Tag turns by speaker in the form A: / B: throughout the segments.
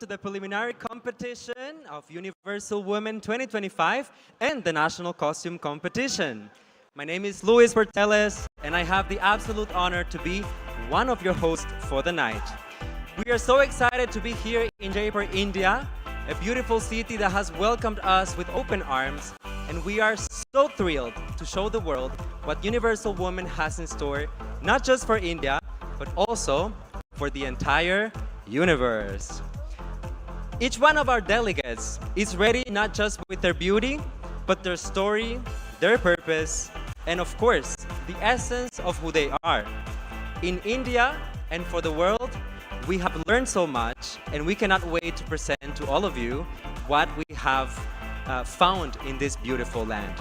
A: the preliminary competition of Universal Women 2025 and the National Costume Competition. My name is Luis Berteles, and I have the absolute honor to be one of your hosts for the night. We are so excited to be here in Jaipur, India, a beautiful city that has welcomed us with open arms, and we are so thrilled to show the world what Universal Women has in store, not just for India, but also for the entire universe. Each one of our delegates is ready not just with their beauty, but their story, their purpose, and of course, the essence of who they are. In India and for the world, we have learned so much, and we cannot wait to present to all of you what we have found in this beautiful land.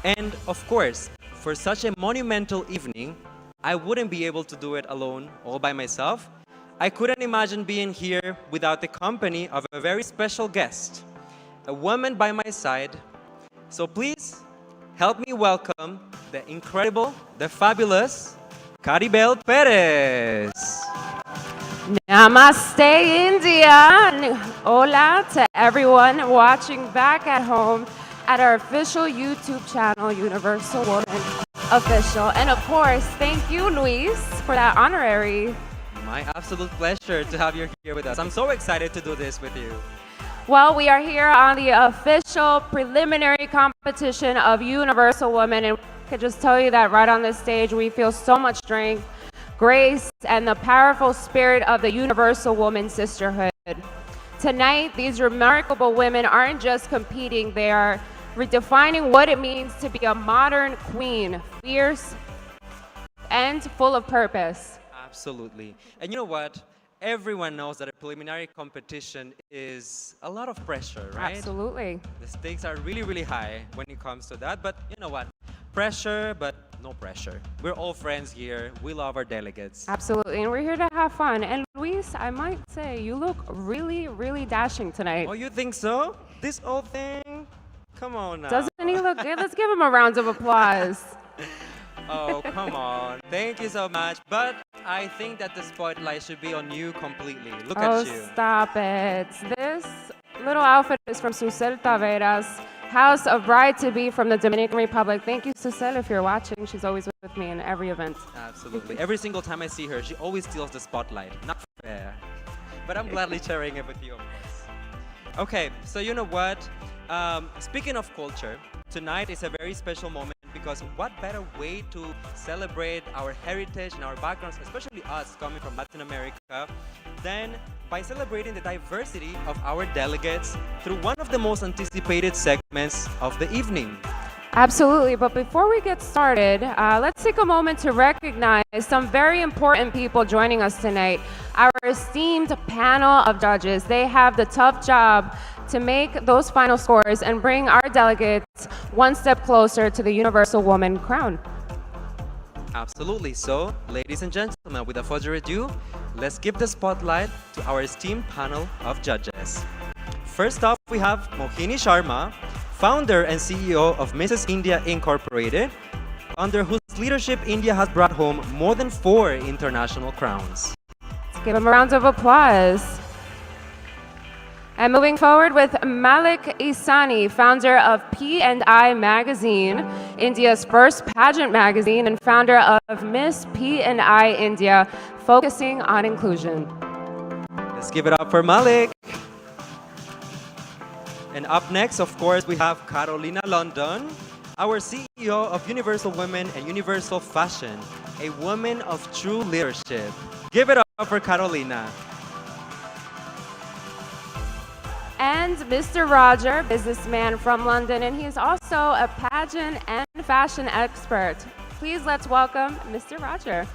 A: And of course, for such a monumental evening, I wouldn't be able to do it alone, all by myself. I couldn't imagine being here without the company of a very special guest, a woman by my side. So please, help me welcome the incredible, the fabulous Caribel Perez.
B: Namaste, India. Hola to everyone watching back at home at our official YouTube channel, Universal Woman Official. And of course, thank you, Luis, for that honorary.
A: My absolute pleasure to have you here with us. I'm so excited to do this with you.
B: Well, we are here on the official preliminary competition of Universal Women, and I could just tell you that right on this stage, we feel so much strength, grace, and the powerful spirit of the Universal Woman Sisterhood. Tonight, these remarkable women aren't just competing, they are redefining what it means to be a modern queen, fierce and full of purpose.
A: Absolutely. And you know what? Everyone knows that a preliminary competition is a lot of pressure, right?
B: Absolutely.
A: The stakes are really, really high when it comes to that. But you know what? Pressure, but no pressure. We're all friends here. We love our delegates.
B: Absolutely. And we're here to have fun. And Luis, I might say, you look really, really dashing tonight.
A: Oh, you think so? This old thing? Come on now.
B: Doesn't he look good? Let's give him a round of applause.
A: Oh, come on. Thank you so much. But I think that the spotlight should be on you completely. Look at you.
B: Oh, stop it. This little outfit is from Susel Taveras, house of bride-to-be from the Dominican Republic. Thank you, Susel, if you're watching. She's always with me in every event.
A: Absolutely. Every single time I see her, she always steals the spotlight. Not fair. But I'm gladly sharing it with you, of course. Okay, so you know what? Speaking of culture, tonight is a very special moment because what better way to celebrate our heritage and our backgrounds, especially us coming from Latin America, than by celebrating the diversity of our delegates through one of the most anticipated segments of the evening.
B: Absolutely, but before we get started, let's take a moment to recognize some very important people joining us tonight. Our esteemed panel of judges. They have the tough job to make those final scores and bring our delegates one step closer to the Universal Woman crown.
A: Absolutely. So, ladies and gentlemen, without further ado, let's give the spotlight to our esteemed panel of judges. First up, we have Mohini Sharma, founder and CEO of Mrs. India Incorporated, under whose leadership India has brought home more than 4 international crowns.
B: Let's give him a round of applause. And moving forward with Malik Isani, founder of P&I Magazine, India's first pageant magazine, and founder of Miss P&I India, focusing on inclusion.
A: Let's give it up for Malik. And up next, of course, we have Carolina London, our CEO of Universal Women and Universal Fashion, a woman of true leadership. Give it up for Carolina.
B: And Mr. Roger, businessman from London, and he is also a pageant and fashion expert. Please let's welcome Mr. Roger.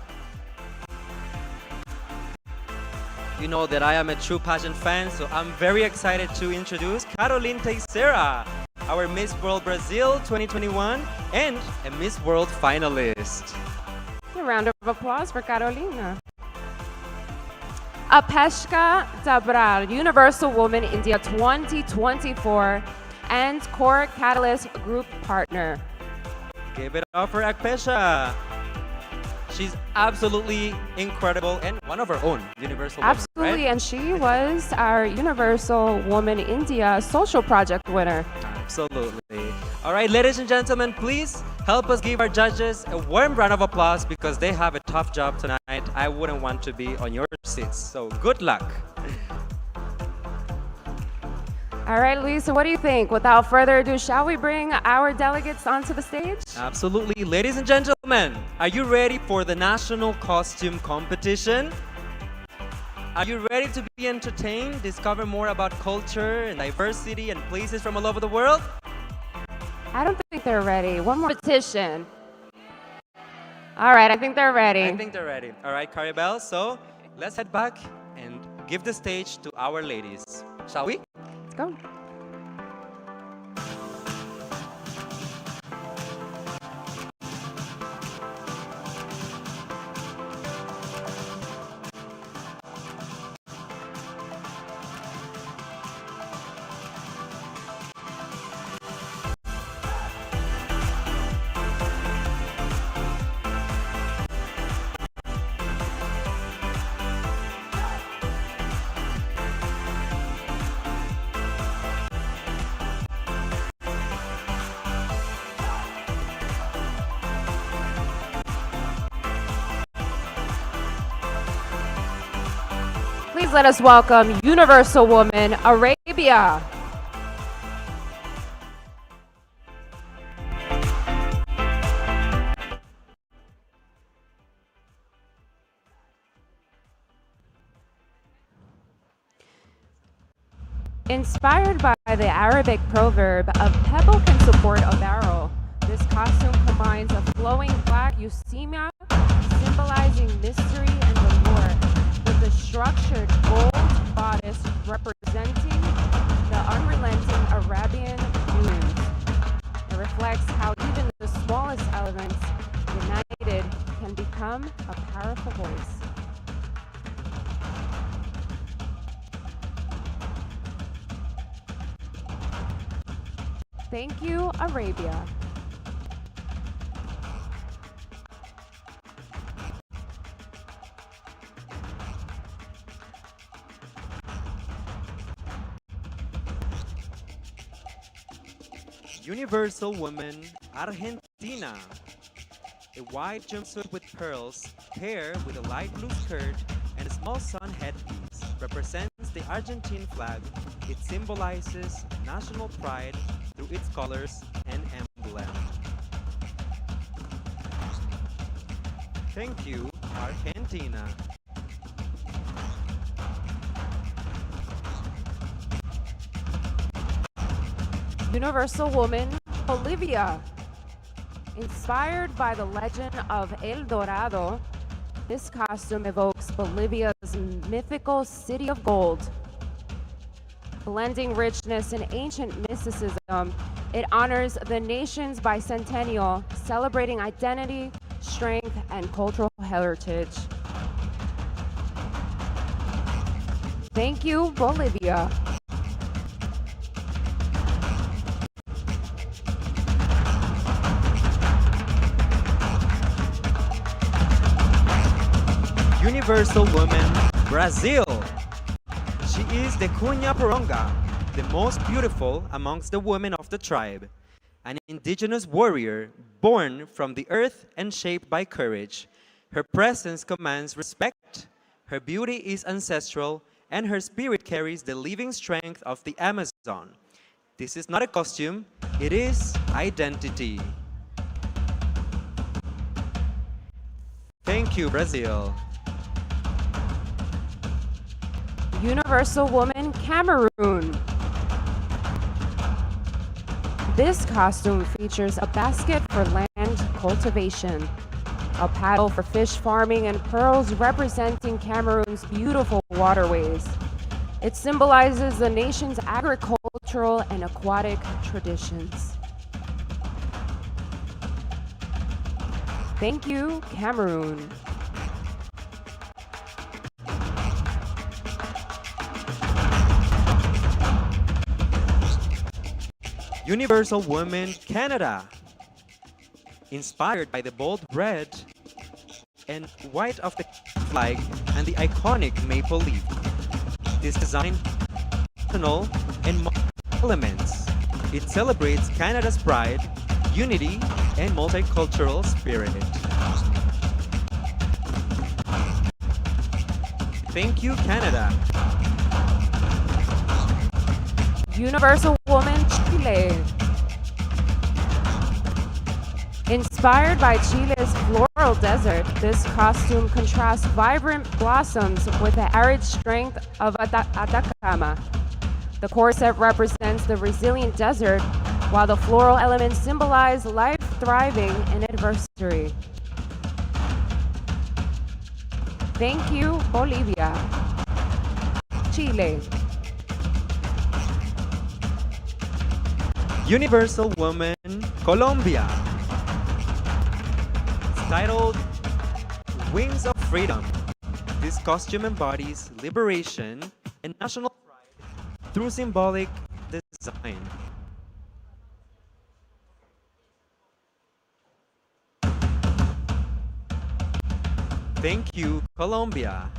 A: You know that I am a true pageant fan, so I'm very excited to introduce Caroline Teixeira, our Miss World Brazil 2021 and a Miss World finalist.
B: A round of applause for Carolina. Apeshka Dabral, Universal Woman India 2024 and Core Catalyst Group Partner.
A: Give it up for Akpesha. She's absolutely incredible and one of our own universal
B: Absolutely,
A: women, right?
B: and she was our Universal Woman India Social Project winner.
A: Absolutely. All right, ladies and gentlemen, please help us give our judges a warm round of applause because they have a tough job tonight. I wouldn't want to be on your seats. So good luck.
B: All right, Luisa, what do you think? Without further ado, shall we bring our delegates onto the stage?
A: Absolutely. Ladies and gentlemen, are you ready for the national costume competition? Are you ready to be entertained, discover more about culture and diversity and places from all over the world?
B: I don't think they're ready. One more petition. All right, I think they're ready.
A: I think they're ready. All right, Caribel, so let's head back and give the stage to our ladies. Shall we?
B: Let's go. Please let us welcome Universal Woman Arabia. Inspired by the Arabic proverb of pebble can support a barrel, this costume combines a flowing black eusemia symbolizing mystery and allure with a structured gold bodice representing the unrelenting Arabian dunes. It reflects how even the smallest elements united can become a powerful voice. Thank you, Arabia.
A: Universal Woman Argentina. A white jumpsuit with pearls paired with a light blue skirt and a small sun headpiece represents the Argentine flag. It symbolizes national pride through its colors and emblem. Thank you, Argentina.
B: Universal Woman Bolivia. Inspired by the legend of El Dorado, this costume evokes Bolivia's mythical city of gold. Blending richness and ancient mysticism, it honors the nation's bicentennial, celebrating identity, strength, and cultural heritage. Thank you, Bolivia.
A: Universal Woman Brazil. She is the Cunha Poronga, the most beautiful amongst the women of the tribe, an indigenous warrior born from the earth and shaped by courage. Her presence commands respect, her beauty is ancestral, and her spirit carries the living strength of the Amazon. This is not a costume, it is identity. Thank you, Brazil.
B: Universal Woman Cameroon. This costume features a basket for land cultivation, a paddle for fish farming, and pearls representing Cameroon's beautiful waterways. It symbolizes the nation's agricultural and aquatic traditions. Thank you, Cameroon.
A: Universal Woman Canada. Inspired by the bold red and white of the flag and the iconic maple leaf. This design traditional and modern elements. It celebrates Canada's pride, unity, and multicultural spirit. Thank you, Canada.
B: Universal Woman Chile. Inspired by Chile's floral desert, this costume contrasts vibrant blossoms with the arid strength of Atacama. The corset represents the resilient desert, while the floral elements symbolize life thriving in adversity. Thank you, Bolivia. Chile.
A: Universal Woman, Colombia. Titled Wings of Freedom. This costume embodies liberation and national pride through symbolic design. Thank you, Colombia.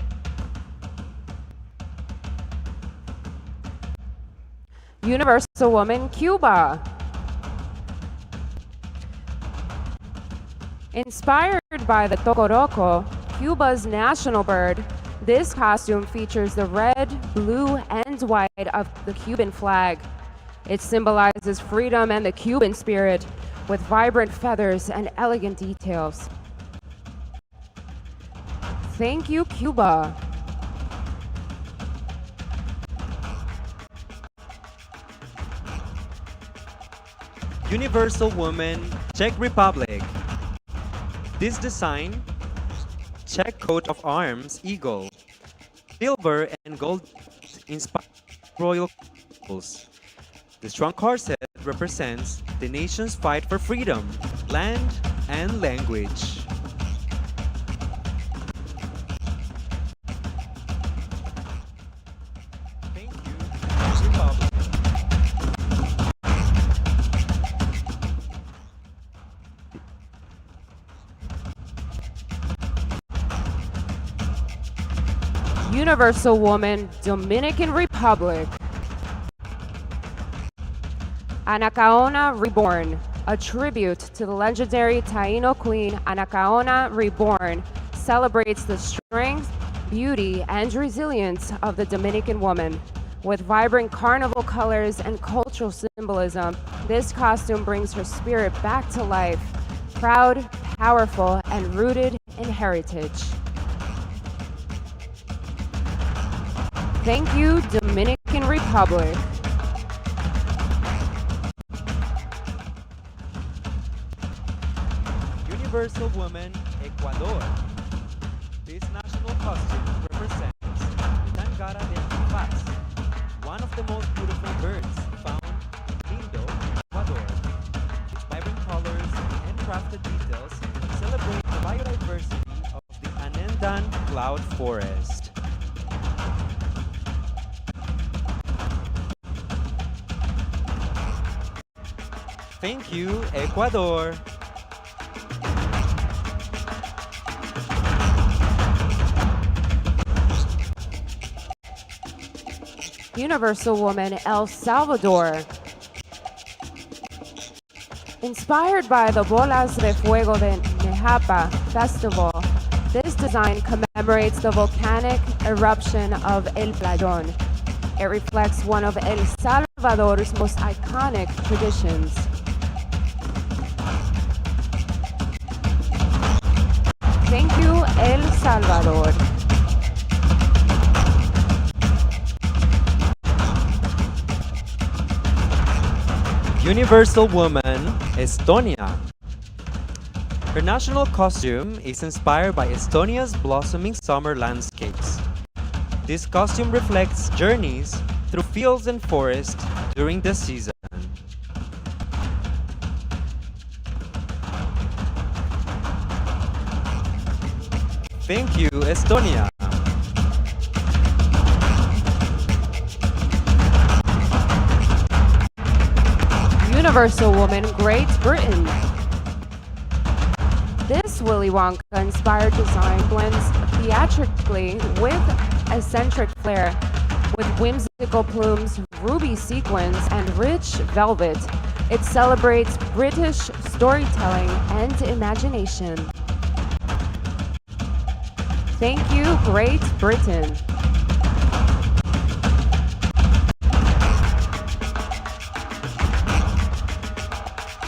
B: Universal Woman, Cuba. Inspired by the tocoroco, Cuba's national bird, this costume features the red, blue, and white of the Cuban flag. It symbolizes freedom and the Cuban spirit with vibrant feathers and elegant details. Thank you, Cuba.
A: Universal Woman, Czech Republic. This design, Czech coat of arms, eagle, silver and gold inspired royal symbols. The strong corset represents the nation's fight for freedom, land, and language. Thank you, Republic.
B: Universal Woman, Dominican Republic. Anacaona Reborn, a tribute to the legendary Taino queen Anacaona Reborn, celebrates the strength, beauty, and resilience of the Dominican woman. With vibrant carnival colors and cultural symbolism, this costume brings her spirit back to life, proud, powerful, and rooted in heritage. Thank you, Dominican Republic.
A: Universal Woman, Ecuador. This national costume represents the Tangara de Paz, one of the most beautiful birds found in Lindo, Ecuador. Its vibrant colors and crafted details celebrate the biodiversity of the Anandan cloud forest. Thank you, Ecuador.
B: Universal Woman, El Salvador. Inspired by the Bolas de Fuego de Nejapa festival, this design commemorates the volcanic eruption of El Playón. It reflects one of El Salvador's most iconic traditions. Thank you, El Salvador.
A: Universal Woman, Estonia. Her national costume is inspired by Estonia's blossoming summer landscapes. This costume reflects journeys through fields and forests during the season. Thank you, Estonia.
B: Universal Woman, Great Britain. This Willy Wonka-inspired design blends theatrically with eccentric flair, with whimsical plumes, ruby sequins, and rich velvet. It celebrates British storytelling and imagination. Thank you, Great Britain.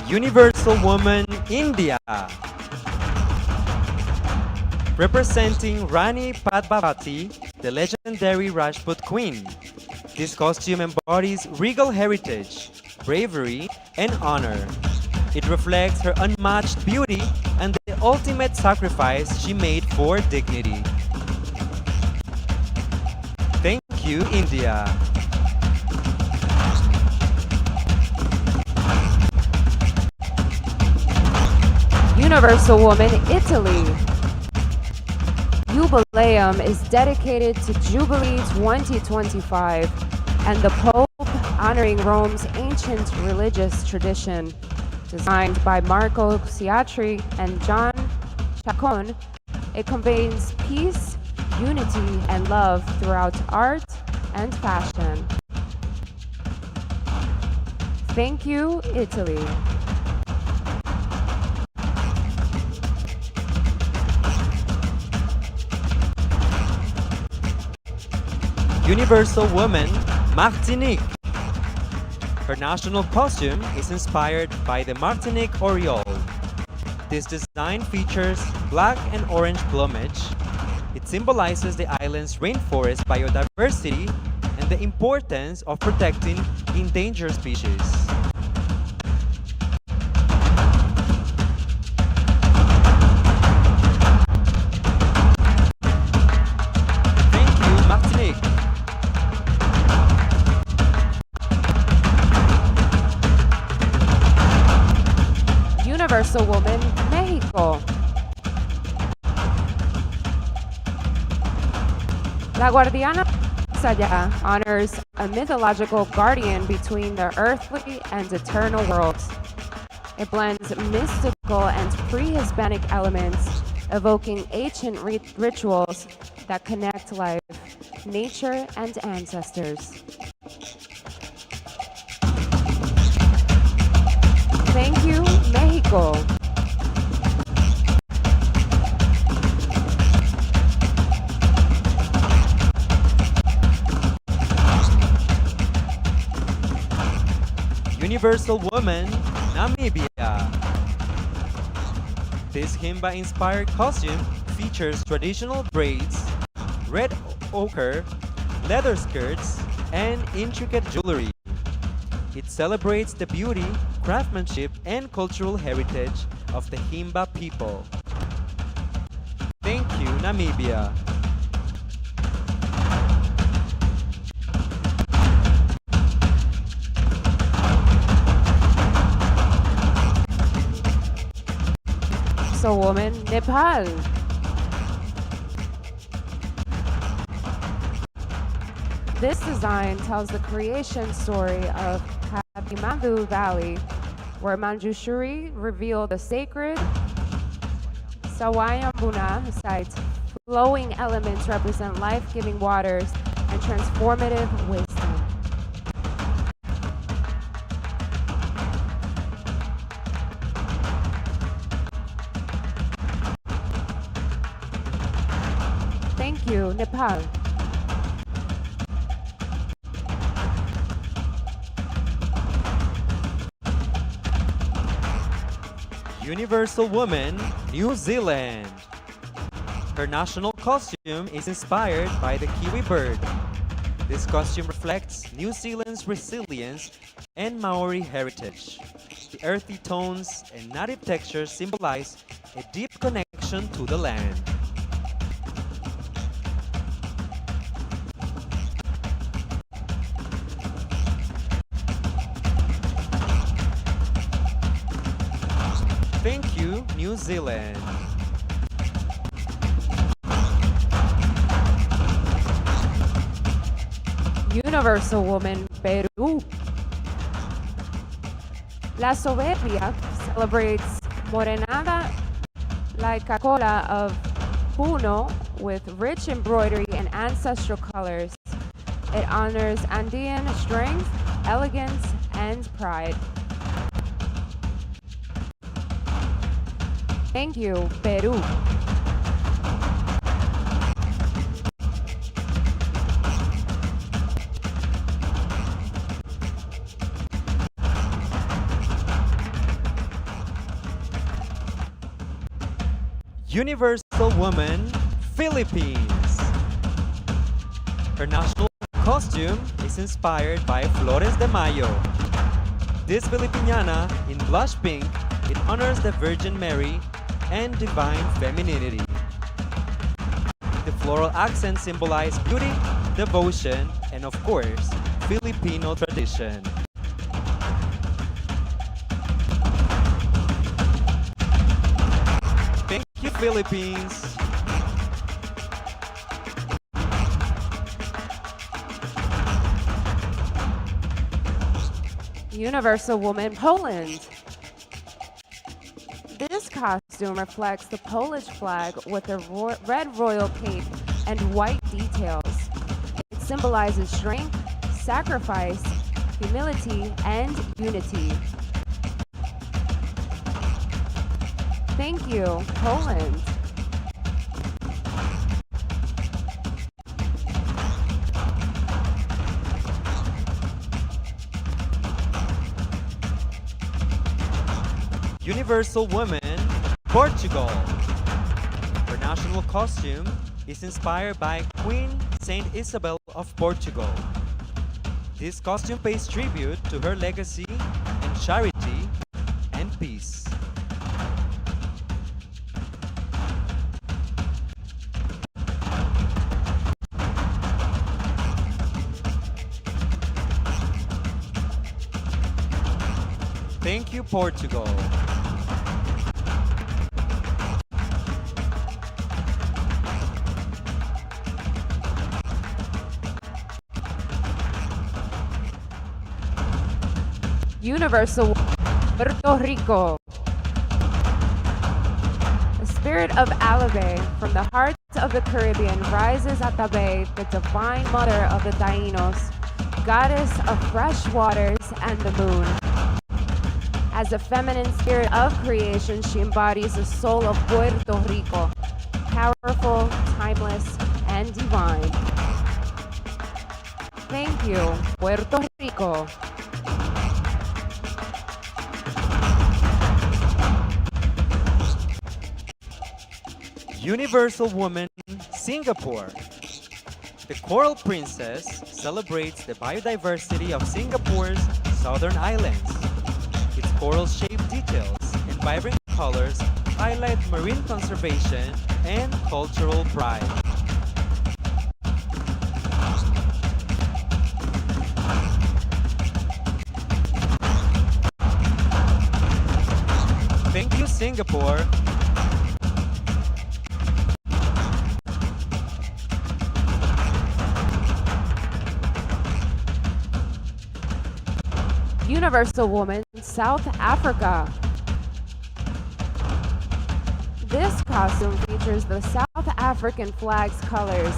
A: Universal Woman, India. Representing Rani Padmavati, the legendary Rajput queen. This costume embodies regal heritage, bravery, and honor. It reflects her unmatched beauty and the ultimate sacrifice she made for dignity. Thank you, India.
B: Universal Woman, Italy. Jubileum is dedicated to Jubilee 2025 and the Pope honoring Rome's ancient religious tradition. Designed by Marco Ciatri and John Chacon, it conveys peace, unity, and love throughout art and fashion. Thank you, Italy.
A: Universal Woman, Martinique. Her national costume is inspired by the Martinique Oriole. This design features black and orange plumage. It symbolizes the island's rainforest biodiversity and the importance of protecting endangered species. Thank you, Martinique.
B: Universal Woman, Mexico. La Guardiana Saya honors a mythological guardian between the earthly and eternal worlds. It blends mystical and pre-Hispanic elements, evoking ancient rituals that connect life, nature, and ancestors. Thank you, Mexico.
A: Universal Woman, Namibia. This Himba-inspired costume features traditional braids, red ochre, leather skirts, and intricate jewelry. It celebrates the beauty, craftsmanship, and cultural heritage of the Himba people. Thank you, Namibia.
B: So, woman, Nepal. This design tells the creation story of Kathmandu Valley, where Manjushri revealed the sacred Sawayambuna site. Flowing elements represent life-giving waters and transformative wisdom. Thank you, Nepal.
A: Universal Woman, New Zealand. Her national costume is inspired by the kiwi bird. This costume reflects New Zealand's resilience and Maori heritage. The earthy tones and native textures symbolize a deep connection to the land. Thank you, New Zealand.
B: Universal Woman, Peru. La Soberbia celebrates Morenada like a cola of Puno with rich embroidery and ancestral colors. It honors Andean strength, elegance, and pride. Thank you, Peru.
A: Universal Woman, Philippines. Her national costume is inspired by Flores de Mayo. This Filipiniana, in blush pink, it honors the Virgin Mary and divine femininity. The floral accents symbolize beauty, devotion, and of course, Filipino tradition. Thank you, Philippines.
B: Universal Woman, Poland. This costume reflects the Polish flag with a red royal cape and white details. It symbolizes strength, sacrifice, humility, and unity. Thank you, Poland.
A: Universal Woman, Portugal. Her national costume is inspired by Queen Saint Isabel of Portugal. This costume pays tribute to her legacy and charity and peace. Thank you, Portugal.
B: Universal Puerto Rico. The spirit of Alibe from the heart of the Caribbean rises at the bay, the divine mother of the Tainos, goddess of fresh waters and the moon. As a feminine spirit of creation, she embodies the soul of Puerto Rico, powerful, timeless, and divine. Thank you, Puerto Rico.
A: Universal Woman, Singapore. The Coral Princess celebrates the biodiversity of Singapore's southern islands. Its coral-shaped details and vibrant colors highlight marine conservation and cultural pride. Thank you, Singapore.
B: Universal Woman, South Africa. This costume features the South African flag's colors,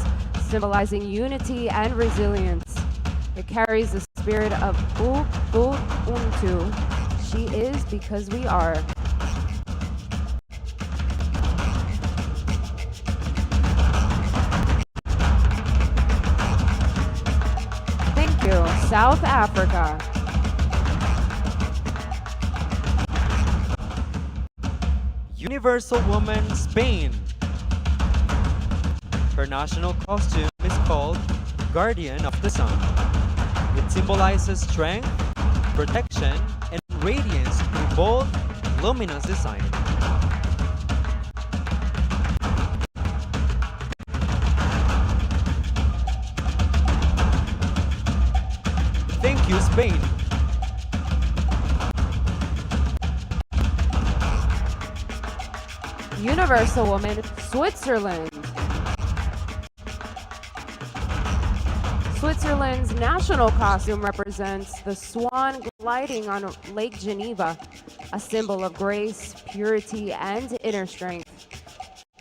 B: symbolizing unity and resilience. It carries the spirit of Ubuntu. She is because we are. Thank you, South Africa.
A: Universal Woman, Spain. Her national costume is called Guardian of the Sun. It symbolizes strength, protection, and radiance through bold, luminous design. Thank you, Spain.
B: Universal Woman, Switzerland. Switzerland's national costume represents the swan gliding on Lake Geneva, a symbol of grace, purity, and inner strength.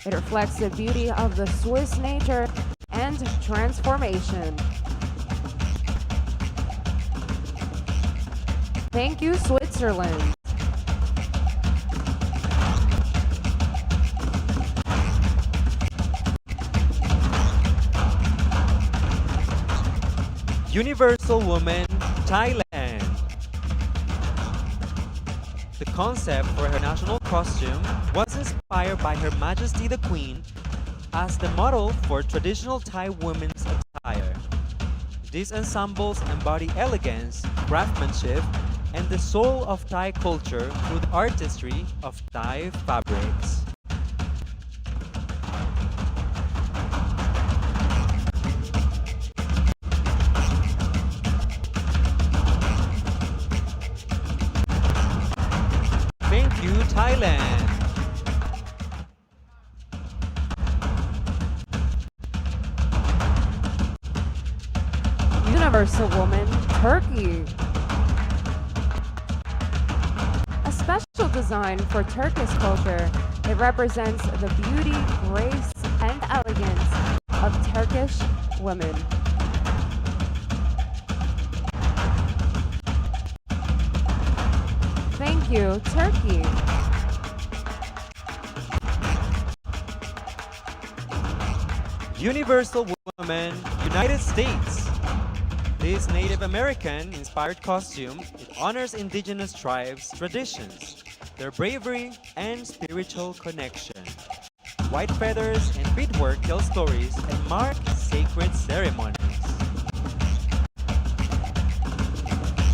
B: It reflects the beauty of the Swiss nature and transformation. Thank you, Switzerland.
A: Universal Woman, Thailand. The concept for her national costume was inspired by Her Majesty the Queen as the model for traditional Thai women's attire. These ensembles embody elegance, craftsmanship, and the soul of Thai culture through the artistry of Thai fabrics. Thank you, Thailand.
B: Universal Woman, Turkey. A special design for Turkish culture, it represents the beauty, grace, and elegance of Turkish women. Thank you, Turkey.
A: Universal Woman, United States. This Native American inspired costume it honors indigenous tribes' traditions, their bravery, and spiritual connection. White feathers and beadwork tell stories and mark sacred ceremonies.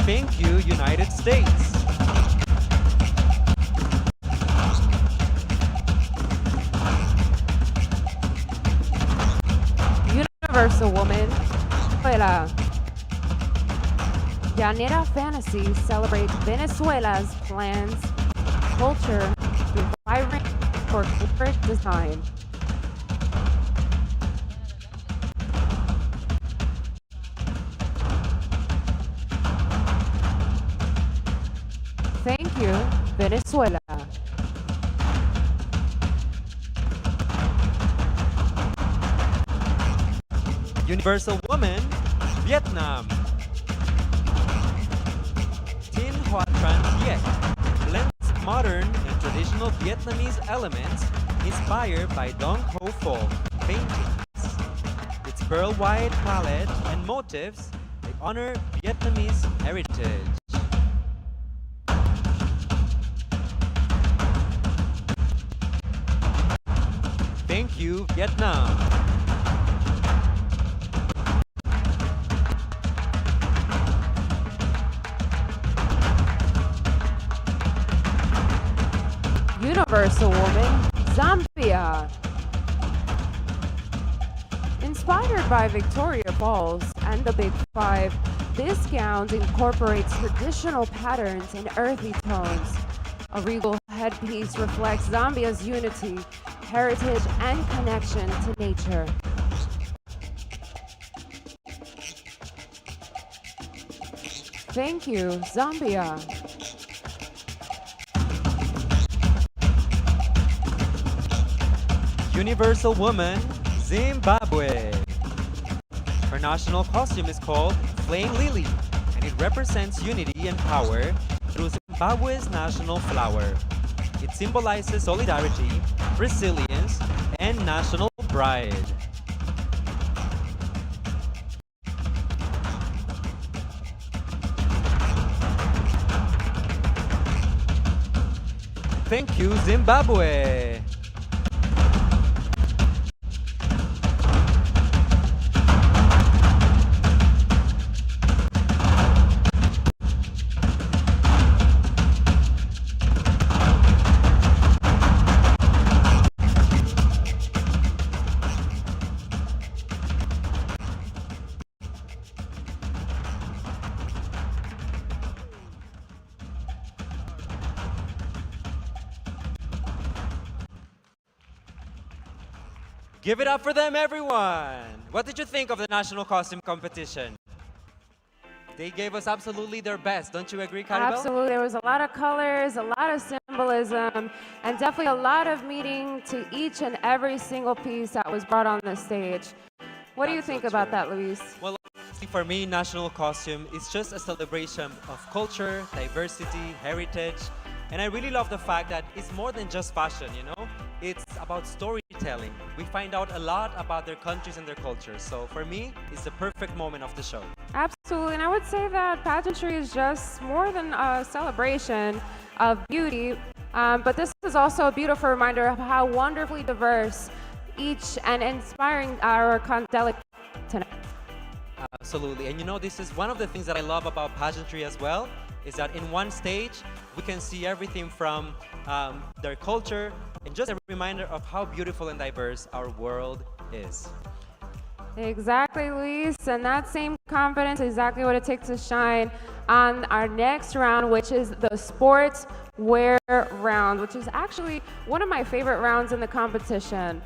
A: Thank you, United States.
B: Universal Woman, Venezuela. Llanera Fantasy celebrates Venezuela's plans, culture, through vibrant corporate design. Thank you, Venezuela.
A: Universal Woman, Vietnam. Tin Hoa Tran Viet blends modern and traditional Vietnamese elements inspired by Dong Ho Pho paintings. Its pearl white palette and motifs they honor Vietnamese heritage. Thank you, Vietnam.
B: Universal Woman, Zambia. Inspired by Victoria Falls and the Big Five, this gown incorporates traditional patterns and earthy tones. A regal headpiece reflects Zambia's unity, heritage, and connection to nature. Thank you, Zambia.
A: Universal Woman, Zimbabwe. Her national costume is called Flame Lily, and it represents unity and power through Zimbabwe's national flower. It symbolizes solidarity, resilience, and national pride. Thank you, Zimbabwe. Give it up for them, everyone! What did you think of the national costume competition? They gave us absolutely their best. Don't you agree, Caribel?
B: Absolutely. There was a lot of colors, a lot of symbols. symbolism, and definitely a lot of meaning to each and every single piece that was brought on the stage. What do you
A: That's so
B: think about
A: true.
B: that, Luis?
A: Well, honestly, for me, national costume is just a celebration of culture, diversity, heritage. And I really love the fact that it's more than just fashion, you know? It's about storytelling. We find out a lot about their countries and their cultures. So for me, it's the perfect moment of the show.
B: Absolutely, and I would say that pageantry is just more than a celebration of beauty, but this is also a beautiful reminder of how wonderfully diverse each and inspiring our delegates tonight.
A: Absolutely. And you know, this is one of the things that I love about pageantry as well, is that in one stage, we can see everything from their culture and just a reminder of how beautiful and diverse our world is.
B: Exactly, Luis, and that same confidence is exactly what it takes to shine on our next round, which is the Sportswear round, which is actually one of my favorite rounds in the competition.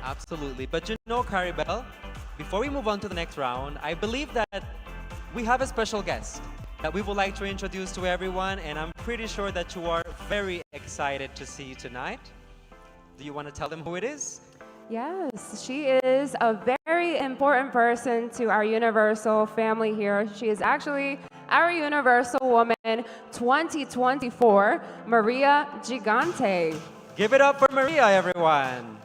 A: Absolutely. But you know, Caribel, before we move on to the next round, I believe that we have a special guest that we would like to introduce to everyone, and I'm pretty sure that you are very excited to see tonight. Do you want to tell them who it is?
B: Yes, she is a very important person to our Universal family here. She is actually our Universal Woman 2024, Maria Gigante.
A: Give it up for Maria, everyone.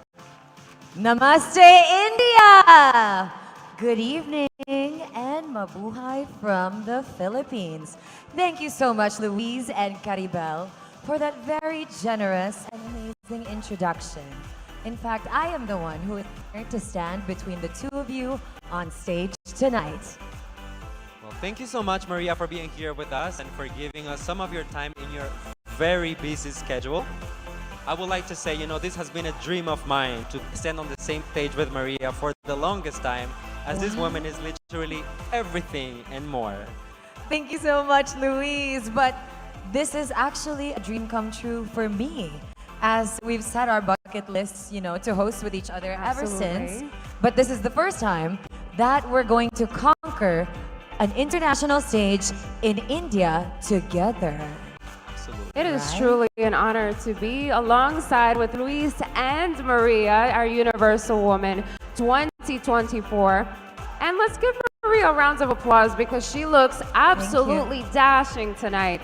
C: Namaste, India! Good evening and mabuhay from the Philippines. Thank you so much, Louise and Caribel, for that very generous and amazing introduction. In fact, I am the one who is here to stand between the two of you on stage tonight.
A: Well, thank you so much, Maria, for being here with us and for giving us some of your time in your very busy schedule. I would like to say, you know, this has been a dream of mine to stand on the same stage with Maria for the longest time, as this woman is literally everything and more.
C: Thank you so much, Louise. But this is actually a dream come true for me, as we've set our bucket lists, you know, to host with each other ever
B: Absolutely.
C: since. But this is the first time that we're going to conquer an international stage in India together.
A: Absolutely.
B: It is
C: Right.
B: truly an honor to be alongside with Luis and Maria, our Universal Woman 2024. And let's give Maria a round of applause because she looks absolutely dashing tonight.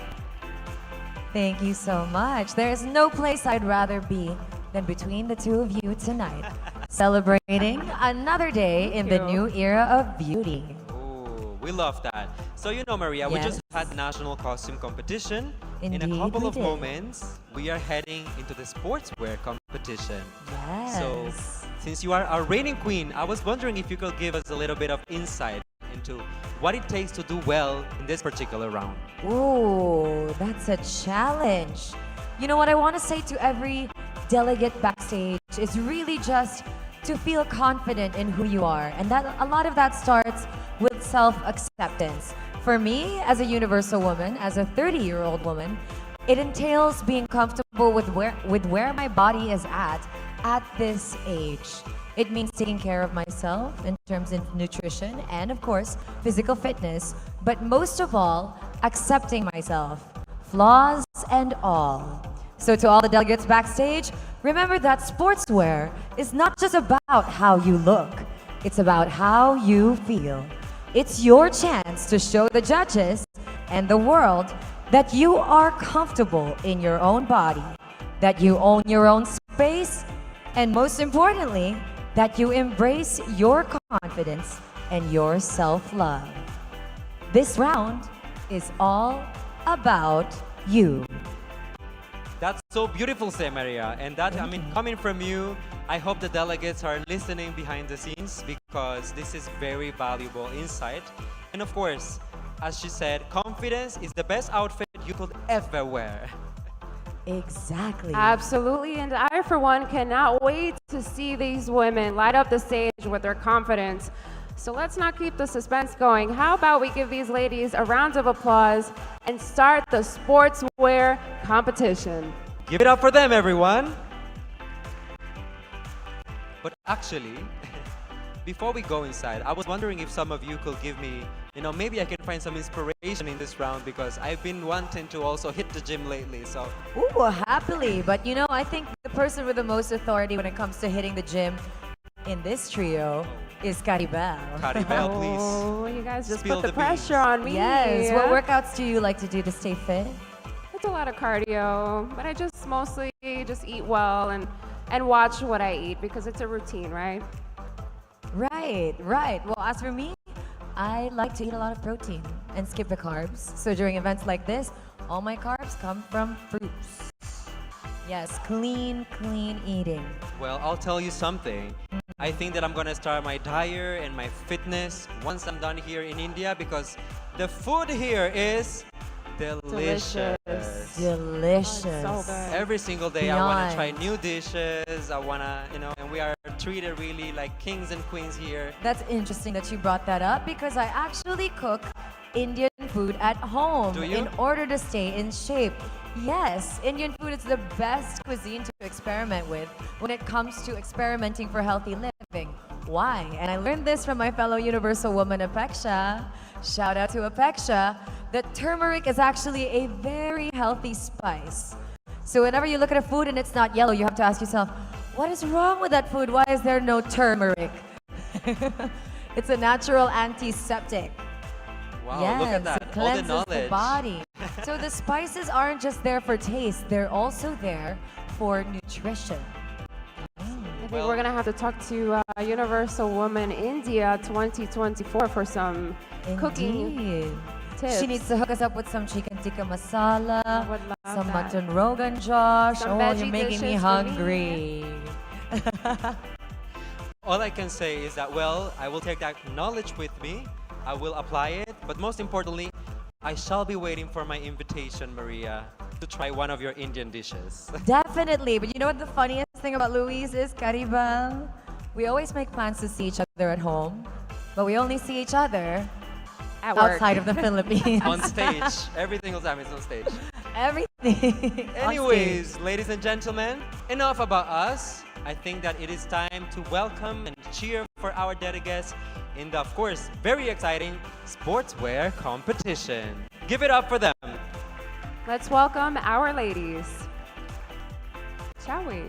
C: Thank you so much. There's no place I'd rather be than between the two of you tonight, celebrating another day in the
B: you.
C: new era of beauty.
A: Ooh, we love that. So, you know, Maria, we just
C: Yes.
A: had national costume competition. In a
C: Indeed,
A: couple
C: we
A: of
C: did.
A: moments, we are heading into the sportswear competition.
C: Yes.
A: So, since you are our reigning queen, I was wondering if you could give us a little bit of insight into what it takes to do well in this particular round.
C: Ooh, that's a challenge. You know what I want to say to every delegate backstage is really just to feel confident in who you are. And that a lot of that starts with self-acceptance. For me, as a universal woman, as a 30-year-old woman, it entails being comfortable with where my body is at this age. It means taking care of myself in terms of nutrition and, of course, physical fitness, but most of all, accepting myself, flaws and all. So to all the delegates backstage, remember that sportswear is not just about how you look, it's about how you feel. It's your chance to show the judges and the world that you are comfortable in your own body, that you own your own space, and most importantly, that you embrace your confidence and your self-love. This round is all about you.
A: That's so beautiful, say Maria. And that, I mean, coming from you, I hope the delegates are listening behind the scenes because this is very valuable insight. And of course, as she said, confidence is the best outfit you could ever wear.
C: Exactly.
B: Absolutely, and I, for one, cannot wait to see these women light up the stage with their confidence. So let's not keep the suspense going. How about we give these ladies a round of applause and start the sportswear competition?
A: Give it up for them, everyone. But actually, before we go inside, I was wondering if some of you could give me, maybe I can find some inspiration in this round because I've been wanting to also hit the gym lately. So
C: Ooh, happily. But I think the person with the most authority when it comes to hitting the gym in this trio is Caribel.
A: Caribel, please.
B: Oh, you guys just
A: Spill
B: put the
A: the
B: pressure
A: beans.
B: on me.
C: Yes. What workouts do you like to do to stay fit?
B: It's a lot of cardio, but I just mostly just eat well and watch what I eat because it's a routine, right?
C: Right, right. Well, as for me, I like to eat a lot of protein and skip the carbs. So during events like this, all my carbs come from fruits. Yes, clean eating.
A: Well, I'll tell you something. I think that I'm gonna start my diet and my fitness once I'm done here in India because the food here is delicious.
C: Delicious.
B: Oh, so good.
A: Every single day I wanna try
C: Beyond.
A: new dishes. I wanna, and we are treated really like kings and queens here.
C: That's interesting that you brought that up because I actually cook Indian food at home
A: Do you?
C: in order to stay in shape. Yes, Indian food is the best cuisine to experiment with when it comes to experimenting for healthy living. Why? And I learned this from my fellow Universal woman, Apeksha. Shout out to Apeksha. That turmeric is actually a very healthy spice. So whenever you look at a food and it's not yellow, you have to ask yourself, what is wrong with that food? Why is there no turmeric? It's a natural antiseptic.
A: Wow,
C: Yes,
A: look at that.
C: it
A: All the
C: cleanses the
A: knowledge.
C: body. So the spices aren't just there for taste, they're also there for nutrition.
B: I think
A: Well-
B: we're gonna have to talk to Universal Woman India 2024 for some cooking
C: Indeed.
B: tips.
C: She needs to hook us up with some chicken tikka masala,
B: would love
C: some
B: that.
C: mutton rogan josh.
B: Some
C: Oh,
B: veggie
C: you're making me
B: dishes for me.
C: hungry.
A: All I can say is that, well, I will take that knowledge with me. I will apply it. But most importantly, I shall be waiting for my invitation, Maria, to try one of your Indian dishes.
C: Definitely. But you know what the funniest thing about Louise is, Caribal? We always make plans to see each other at home, but we only see each other
B: at work.
C: outside of the Philippines.
A: On stage. Every single time it's on stage.
C: Everything. on
A: Anyways,
C: stage.
A: ladies and gentlemen, enough about us. I think that it is time to welcome and cheer for our delegates in the, of course, very exciting Sportswear competition. Give it up for them.
B: Let's welcome our ladies. Shall we?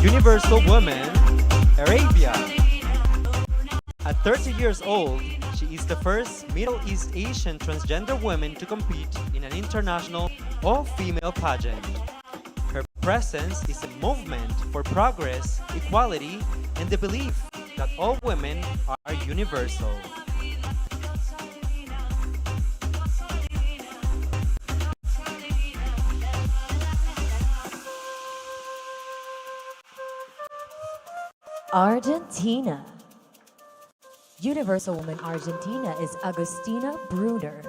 A: Universal Woman, Arabia. At 30 years old, she is the first Middle East Asian transgender woman to compete in an international all-female pageant. Her presence is a movement for progress, equality, and the belief that all women are universal.
C: Argentina. Universal Woman Argentina is Agustina Brunner.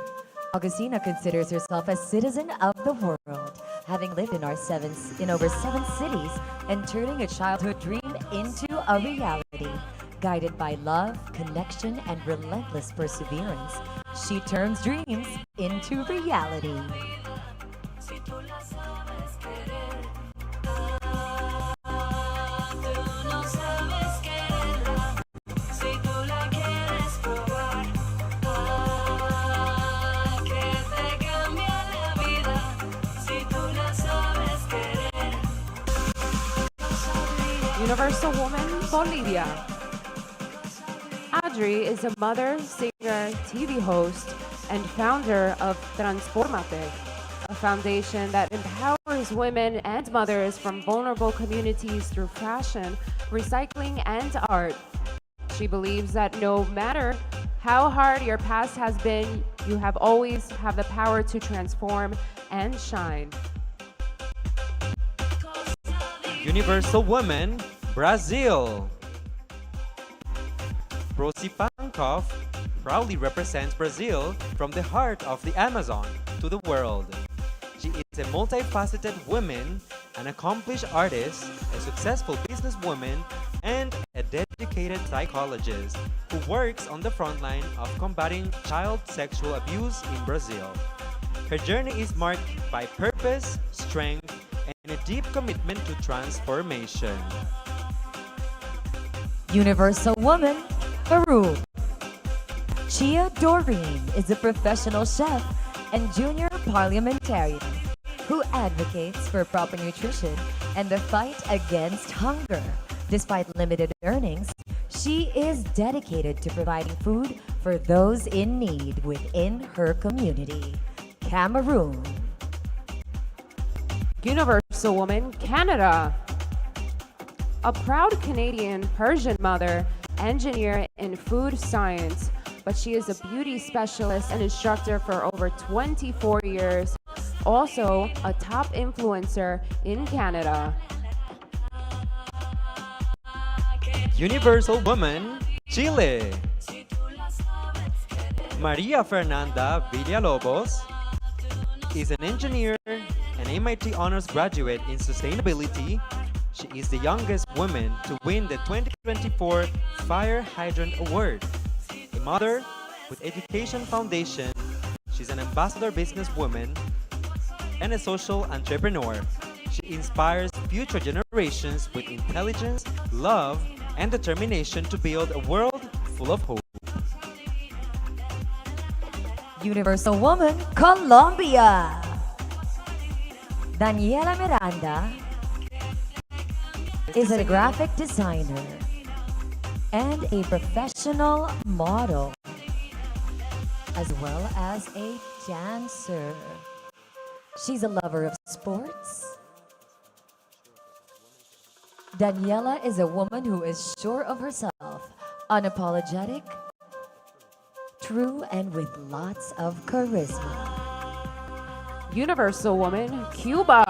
C: Agustina considers herself a citizen of the world, having lived in over 7 cities and turning a childhood dream into a reality. Guided by love, connection, and relentless perseverance, she turns dreams into reality.
B: Universal Woman, Bolivia. Adri is a mother, singer, TV host, and founder of Transformate, a foundation that empowers women and mothers from vulnerable communities through fashion, recycling, and art. She believes that no matter how hard your past has been, you have always have the power to transform and shine.
A: Universal Woman, Brazil. Rosie Pankoff proudly represents Brazil from the heart of the Amazon to the world. She is a multifaceted woman, an accomplished artist, a successful businesswoman, and a dedicated psychologist who works on the front line of combating child sexual abuse in Brazil. Her journey is marked by purpose, strength, and a deep commitment to transformation.
C: Universal Woman, Peru. Chia Doreen is a professional chef and junior parliamentarian who advocates for proper nutrition and the fight against hunger. Despite limited earnings, she is dedicated to providing food for those in need within her community. Cameroon.
B: Universal Woman, Canada. A proud Canadian Persian mother, engineer in food science, but she is a beauty specialist and instructor for over 24 years. Also, a top influencer in Canada.
A: Universal Woman, Chile. Maria Fernanda Villalobos is an engineer and MIT honors graduate in sustainability. She is the youngest woman to win the 2024 Fire Hydrant Award. A mother with Education Foundation, she's an ambassador businesswoman and a social entrepreneur. She inspires future generations with intelligence, love, and determination to build a world full of hope.
C: Universal Woman, Colombia. Daniela Miranda is a graphic designer and a professional model, as well as a dancer. She's a lover of sports. Daniela is a woman who is sure of herself, unapologetic, true, and with lots of charisma.
B: Universal Woman, Cuba.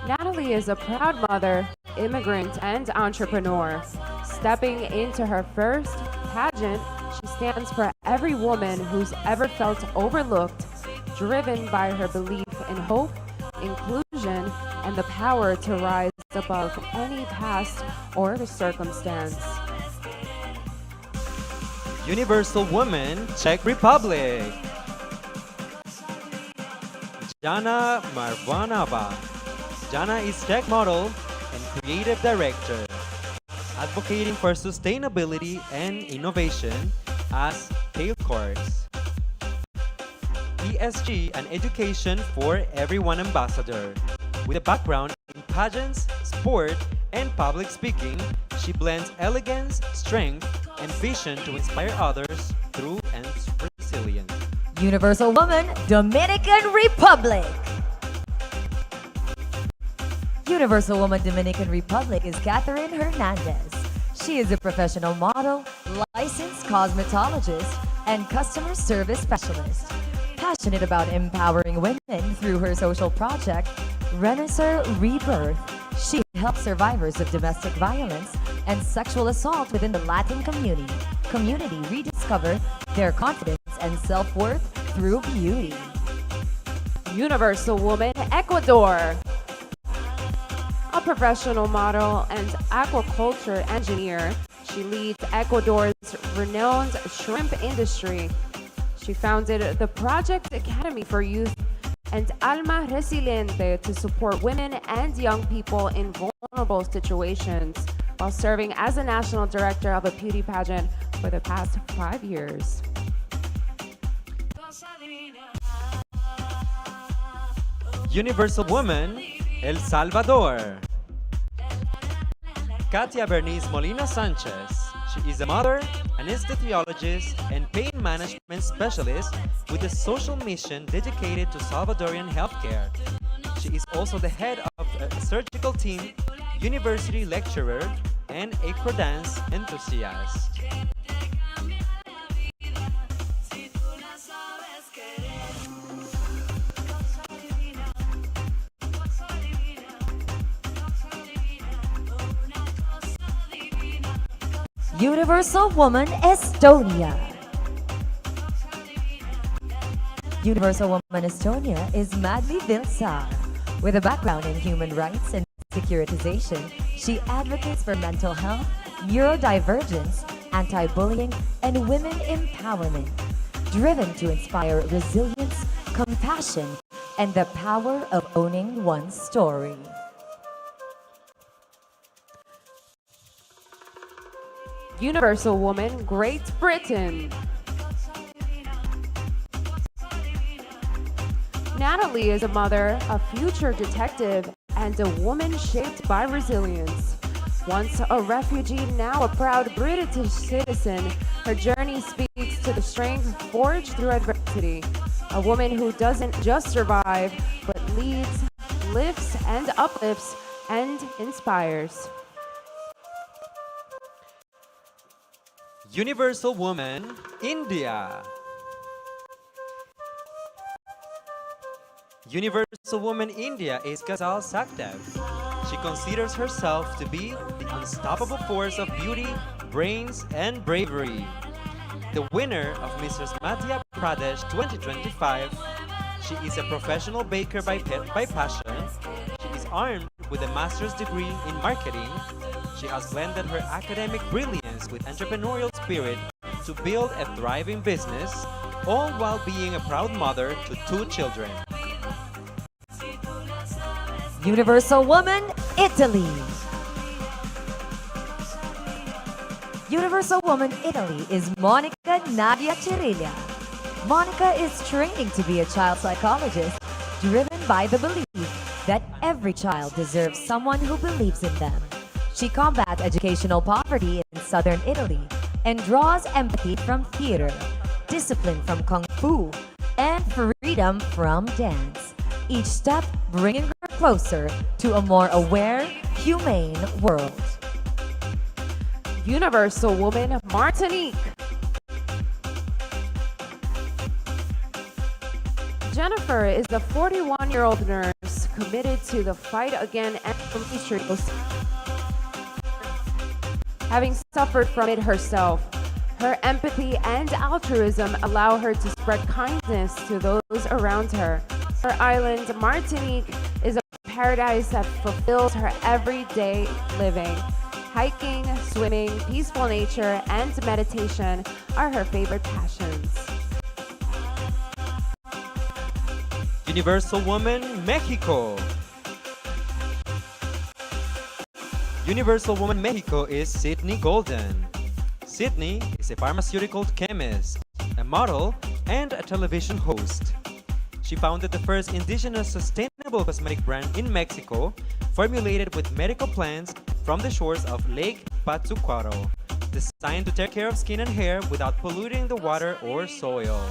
B: Natalie is a proud mother, immigrant, and entrepreneur. Stepping into her first pageant, she stands for every woman who's ever felt overlooked, driven by her belief in hope, inclusion, and the power to rise above any past or circumstance.
A: Universal Woman, Czech Republic. Jana Marvanova. Jana is Czech model and creative director, advocating for sustainability and innovation as tail course. ESG and Education for Everyone ambassador. With a background in pageants, sport, and public speaking, she blends elegance, strength, and vision to inspire others through and resilience.
C: Universal Woman, Dominican Republic. Universal Woman Dominican Republic is Catherine Hernandez. She is a professional model, licensed cosmetologist, and customer service specialist. Passionate about empowering women through her social project, Renaissance Rebirth, she helps survivors of domestic violence and sexual assault within the Latin community rediscover their confidence and self-worth through beauty.
B: Universal Woman Ecuador. A professional model and aquaculture engineer, she leads Ecuador's renowned shrimp industry. She founded the Project Academy for Youth and Alma Resiliente to support women and young people in vulnerable situations while serving as a national director of a beauty pageant for the past 5 years.
A: Universal Woman, El Salvador. Katia Bernice Molina Sanchez. She is a mother, anesthesiologist, and pain management specialist with a social mission dedicated to Salvadorian healthcare. She is also the head of a surgical team, university lecturer, and acro dance enthusiast.
C: Universal Woman Estonia. Universal Woman Estonia is Madly Vilsar. With a background in human rights and securitization, she advocates for mental health, neurodivergence, anti-bullying, and women empowerment. Driven to inspire resilience, compassion, and the power of owning one's story.
B: Universal Woman Great Britain. Natalie is a mother, a future detective, and a woman shaped by resilience. Once a refugee, now a proud British citizen, her journey speaks to the strength forged through adversity. A woman who doesn't just survive, but leads, lifts, and uplifts, and inspires.
A: Universal Woman, India. Universal Woman India is Ghazal Sakdev. She considers herself to be the unstoppable force of beauty, brains, and bravery. The winner of Mrs. Madhya Pradesh 2025, she is a professional baker by passion. She is armed with a master's degree in marketing. She has blended her academic brilliance with entrepreneurial spirit to build a thriving business, all while being a proud mother to 2 children.
C: Universal Woman, Italy. Universal Woman Italy is Monica Nadia Cirillia. Monica is training to be a child psychologist, driven by the belief that every child deserves someone who believes in them. She combats educational poverty in southern Italy and draws empathy from theater, discipline from kung fu, and freedom from dance. Each step bringing her closer to a more aware, humane world.
B: Universal Woman Martinique. Jennifer is a 41-year-old nurse committed to the fight against endometriosis. Having suffered from it herself, her empathy and altruism allow her to spread kindness to those around her. Her island, Martinique, is a paradise that fulfills her everyday living. Hiking, swimming, peaceful nature, and meditation are her favorite passions.
A: Universal Woman, Mexico. Universal Woman Mexico is Sydney Golden. Sydney is a pharmaceutical chemist, a model, and a television host. She founded the first indigenous sustainable cosmetic brand in Mexico, formulated with medical plants from the shores of Lake Pátzcuaro, designed to take care of skin and hair without polluting the water or soil.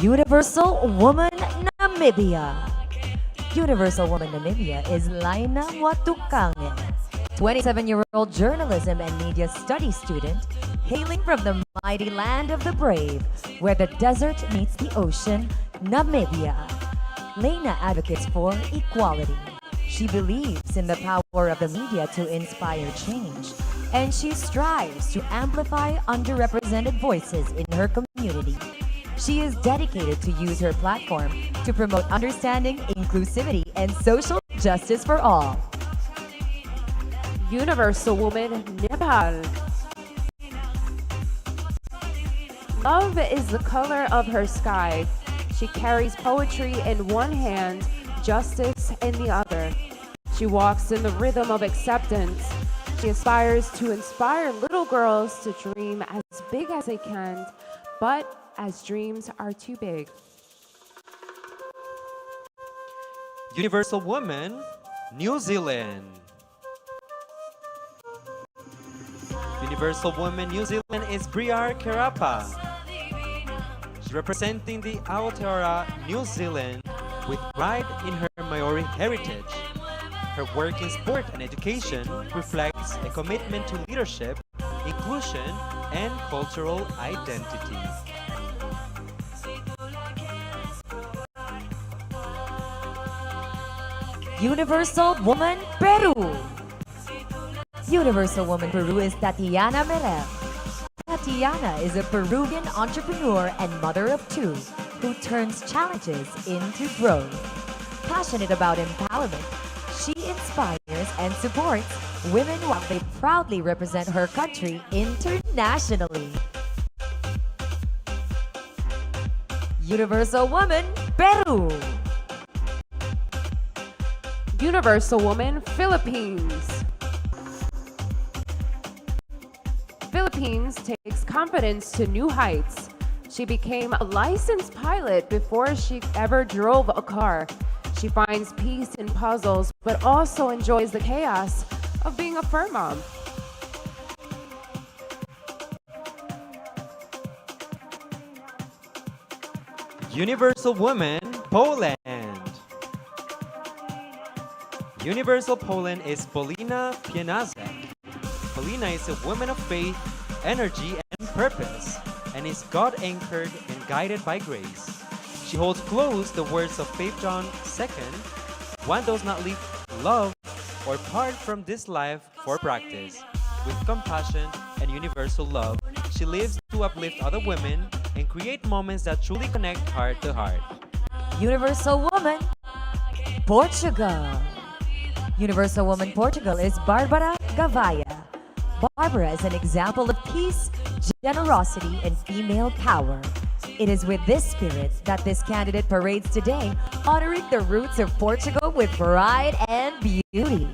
C: Universal Woman Namibia. Universal Woman Namibia is Laina Watukange, 27-year-old journalism and media studies student, hailing from the mighty land of the brave, where the desert meets the ocean, Namibia. Laina advocates for equality. She believes in the power of the media to inspire change, and she strives to amplify underrepresented voices in her community. She is dedicated to use her platform to promote understanding, inclusivity, and social justice for all.
B: Universal Woman, Nepal. Love is the color of her sky. She carries poetry in one hand, justice in the other. She walks in the rhythm of acceptance. She aspires to inspire little girls to dream as big as they can, but as dreams are too big.
A: Universal Woman, New Zealand. Universal Woman New Zealand is Briar Kerapa. She's representing the Aotearoa New Zealand with pride in her Maori heritage. Her work in sport and education reflects a commitment to leadership, inclusion, and cultural identity.
C: Universal Woman Peru. Universal Woman Peru is Tatiana Merel. Tatiana is a Peruvian entrepreneur and mother of two who turns challenges into growth. Passionate about empowerment, she inspires and supports women while they proudly represent her country internationally. Universal Woman Peru.
B: Universal Woman, Philippines. Philippines takes confidence to new heights. She became a licensed pilot before she ever drove a car. She finds peace in puzzles, but also enjoys the chaos of being a fur mom.
A: Universal Woman, Poland. Universal Poland is Polina Pianazek. Polina is a woman of faith, energy, and purpose, and is God-anchored and guided by grace. She holds close the words of Faith John 2nd, one does not live, love, or part from this life for practice. With compassion and universal love, she lives to uplift other women and create moments that truly connect heart to heart.
C: Universal Woman Portugal. Universal Woman Portugal is Barbara Gavaya. Barbara is an example of peace, generosity, and female power. It is with this spirit that this candidate parades today, honoring the roots of Portugal with pride and beauty.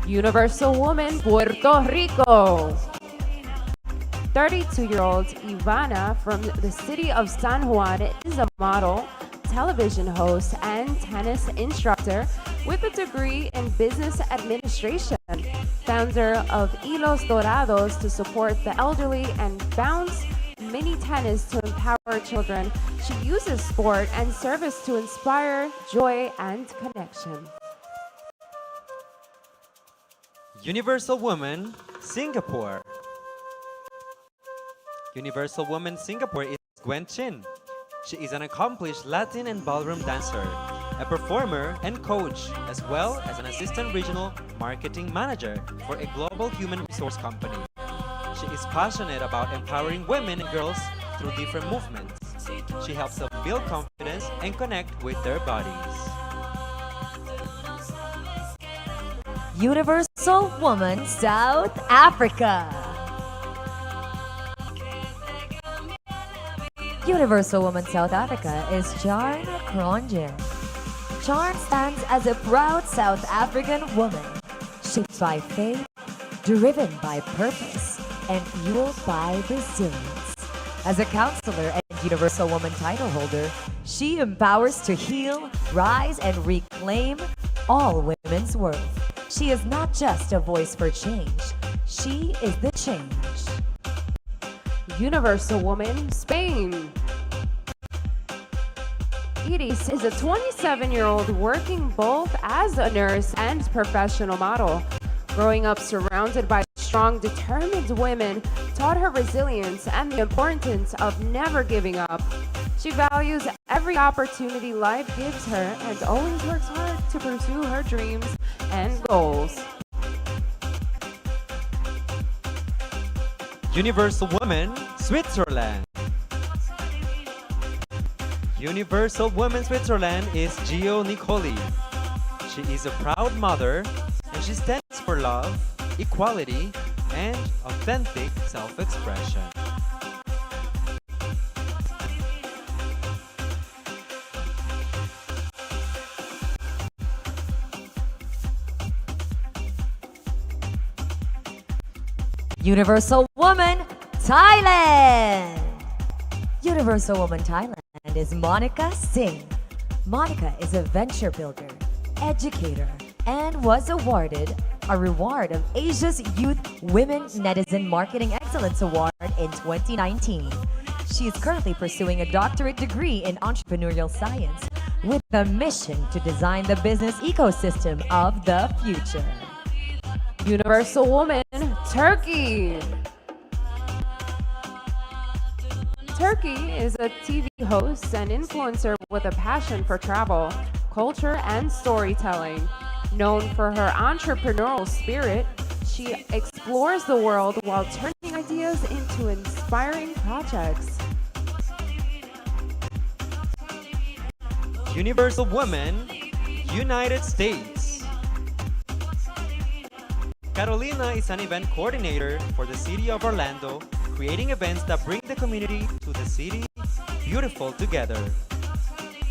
B: Universal Woman, Puerto Rico. 32-year-old Ivana from the city of San Juan is a model, television host, and tennis instructor with a degree in business administration. Founder of Hilos Dorados to support the elderly and Bounce Mini Tennis to empower children. She uses sport and service to inspire joy and connection.
A: Universal Woman, Singapore. Universal Woman Singapore is Gwen Chin. She is an accomplished Latin and ballroom dancer, a performer and coach, as well as an assistant regional marketing manager for a global human resource company. She is passionate about empowering women and girls through different movements. She helps them build confidence and connect with their bodies.
C: Universal Woman South Africa. Universal Woman South Africa is Jarna Kronje. Shone stands as a proud South African woman, shaped by faith, driven by purpose, and fueled by resilience. As a counselor and Universal Woman title holder, she empowers to heal, rise, and reclaim all women's worth. She is not just a voice for change, she is the change.
B: Universal Woman, Spain. Iris is a 27-year-old working both as a nurse and professional model. Growing up surrounded by strong, determined women taught her resilience and the importance of never giving up. She values every opportunity life gives her and always works hard to pursue her dreams and goals.
A: Universal Woman, Switzerland. Universal Woman Switzerland is Gio Nicoli. She is a proud mother and she stands for love, equality, and authentic self-expression.
C: Universal Woman, Thailand. Universal Woman Thailand is Monica Singh. Monica is a venture builder, educator, and was awarded a reward of Asia's Youth Women Netizen Marketing Excellence Award in 2019. She is currently pursuing a doctorate degree in entrepreneurial science with a mission to design the business ecosystem of the future.
B: Universal Woman, Turkey. Turkey is a TV host and influencer with a passion for travel, culture, and storytelling. Known for her entrepreneurial spirit, she explores the world while turning ideas into inspiring projects.
A: Universal Woman, United States. Carolina is an event coordinator for the city of Orlando, creating events that bring the community to the city beautiful together.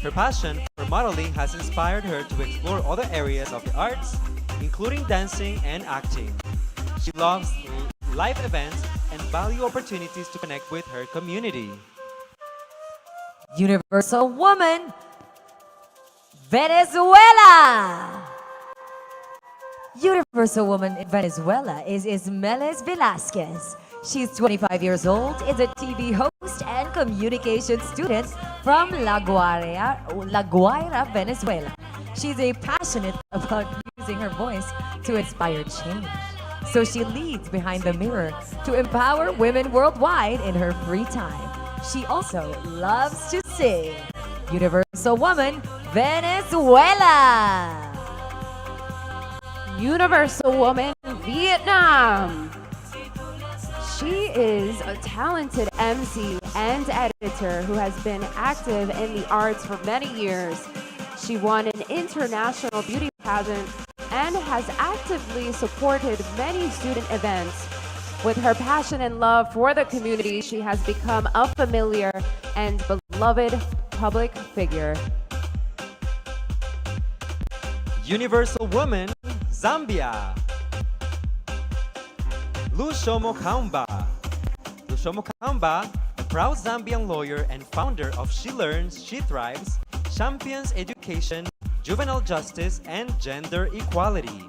A: Her passion for modeling has inspired her to explore other areas of the arts, including dancing and acting. She loves live events and value opportunities to connect with her community.
C: Universal Woman, Venezuela. Universal Woman in Venezuela is Ismeles Velasquez. She's 25 years old, is a TV host and communication student from La Guaira, Venezuela. She's a passionate about using her voice to inspire change. So she leads behind the mirror to empower women worldwide in her free time. She also loves to sing. Universal Woman, Venezuela.
B: Universal Woman, Vietnam. She is a talented MC and editor who has been active in the arts for many years. She won an international beauty pageant and has actively supported many student events. With her passion and love for the community, she has become a familiar and beloved public figure.
A: Universal Woman, Zambia. Lushomo Kaumba. Lushomo Kaumba, a proud Zambian lawyer and founder of She Learns, She Thrives, champions education, juvenile justice, and gender equality.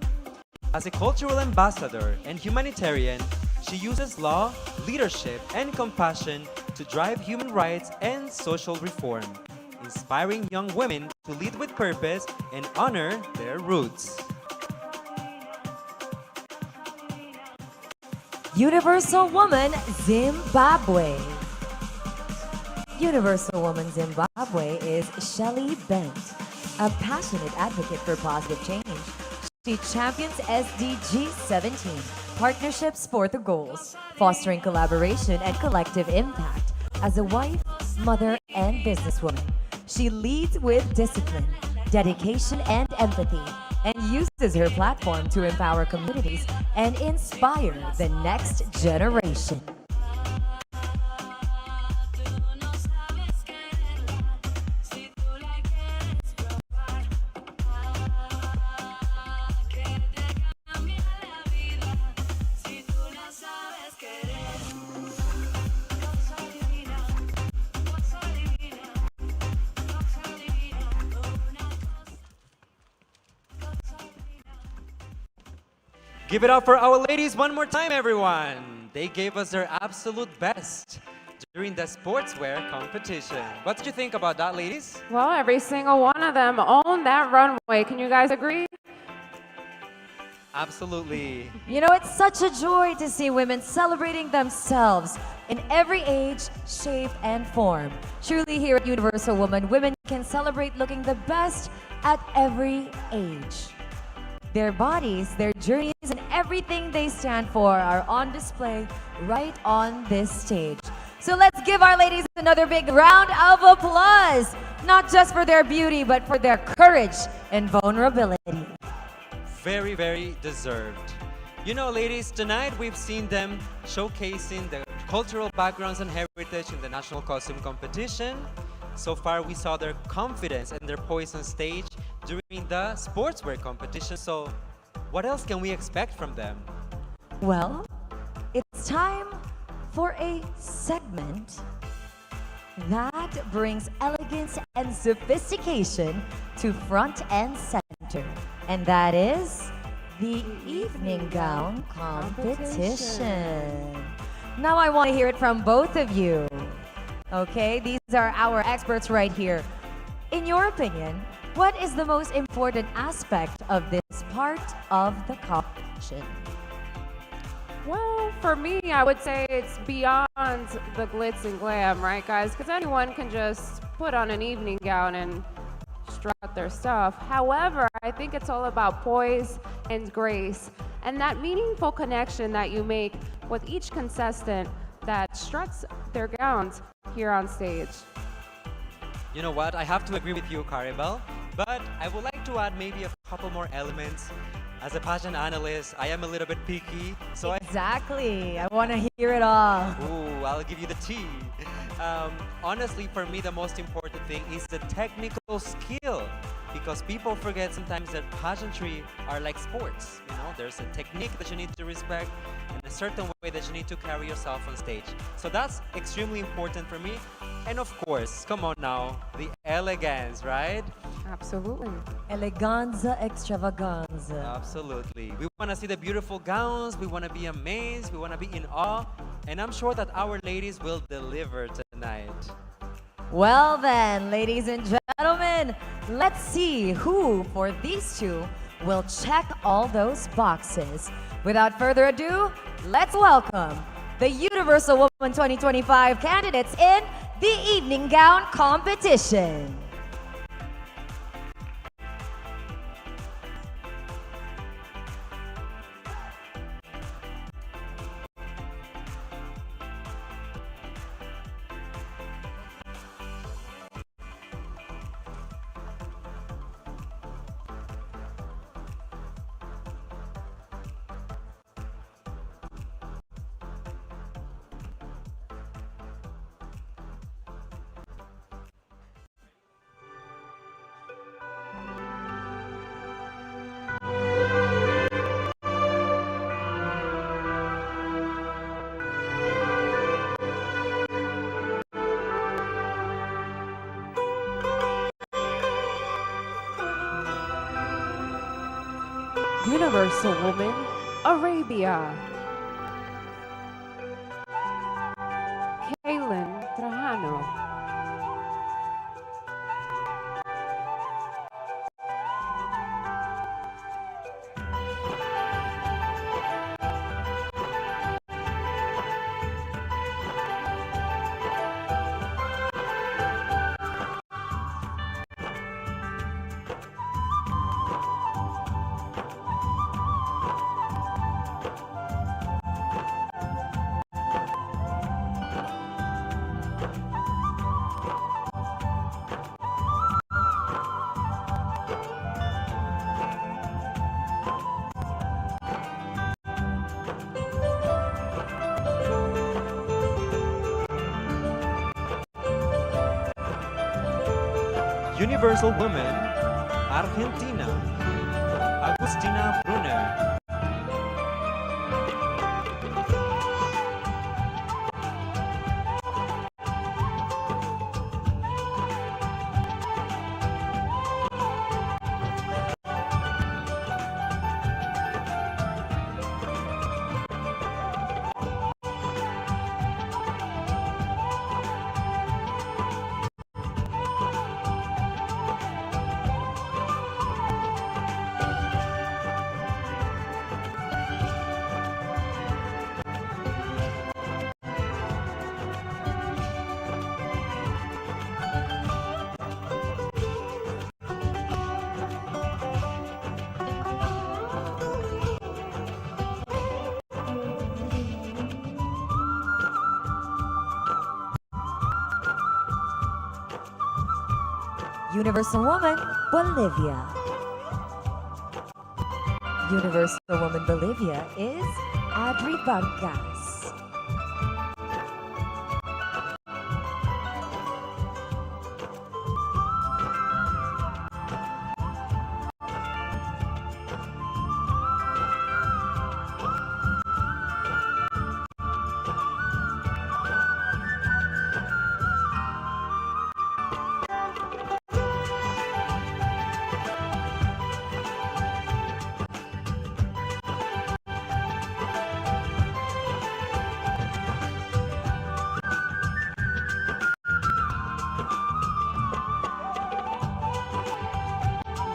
A: As a cultural ambassador and humanitarian, she uses law, leadership, and compassion to drive human rights and social reform, inspiring young women to lead with purpose and honor their roots.
C: Universal Woman, Zimbabwe. Universal Woman Zimbabwe is Shelley Bent, a passionate advocate for positive change. She champions SDG 17, Partnerships for the Goals, fostering collaboration and collective impact. As a wife, mother, and businesswoman, she leads with discipline, dedication, and empathy, and uses her platform to empower communities and inspire the next generation.
A: Give it up for our ladies one more time, everyone. They gave us their absolute best during the sportswear competition. What did you think about that, ladies?
B: Well, every single one of them owned that runway. Can you guys agree?
A: Absolutely.
C: You know, it's such a joy to see women celebrating themselves in every age, shape, and form. Truly, here at Universal Woman, women can celebrate looking the best at every age. Their bodies, their journeys, and everything they stand for are on display right on this stage. So let's give our ladies another big round of applause, not just for their beauty, but for their courage and vulnerability.
A: Very, very deserved. You know, ladies, tonight we've seen them showcasing their cultural backgrounds and heritage in the national costume competition. So far, we saw their confidence and their poise on stage during the sportswear competition. So, what else can we expect from them?
C: Well, it's time for a segment that brings elegance and sophistication to front and center. And that is the evening gown competition. Now I want to hear it from both of you. Okay, these are our experts right here. In your opinion, what is the most important aspect of this part of the competition?
B: Well, for me, I would say it's beyond the glitz and glam, right, guys? Because anyone can just put on an evening gown and strut their stuff. However, I think it's all about poise and grace and that meaningful connection that you make with each contestant that struts their gowns here on stage.
A: You know what? I have to agree with you, Caribel, but I would like to add maybe a couple more elements. As a pageant analyst, I am a little bit picky, so
C: Exactly. I want to hear it all.
A: I'll give you the tea. Honestly, for me, the most important thing is the technical skill, because people forget sometimes that pageantry are like sports. You know, there's a technique that you need to respect and a certain way that you need to carry yourself on stage. So that's extremely important for me. And of course, come on now, the elegance, right?
B: Absolutely.
C: Eleganza extravaganza.
A: Absolutely. We want to see the beautiful gowns. We want to be amazed. We want to be in awe. And I'm sure that our ladies will deliver tonight.
C: Well then, ladies and gentlemen, let's see who for these two will check all those boxes. Without further ado, let's welcome the Universal Woman 2025 candidates in the evening gown competition.
B: Universal Woman, Arabia. Kaylin Trajano.
A: Universal Woman, Argentina, Agustina Brunner.
C: Universal Woman, Bolivia. Universal Woman Bolivia is Adri Vargas.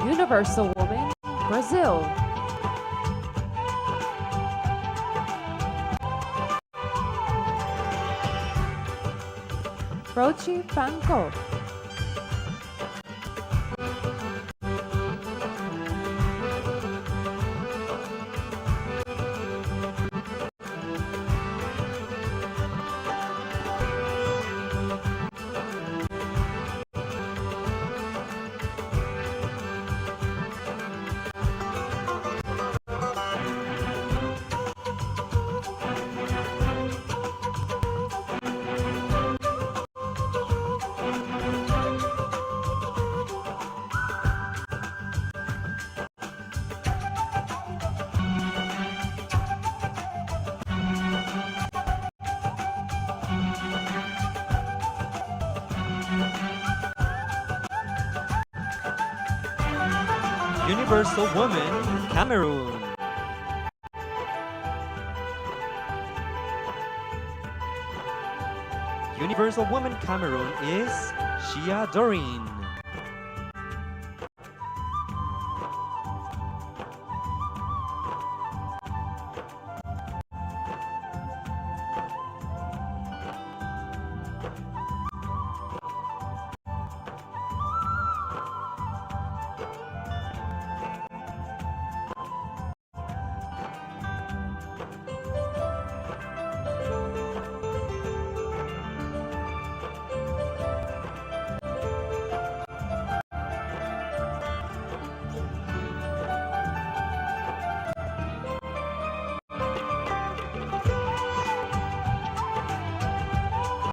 B: Universal Woman, Brazil. Rochi Franco.
A: Universal Woman, Cameroon. Universal Woman, Cameroon is Shia Doreen.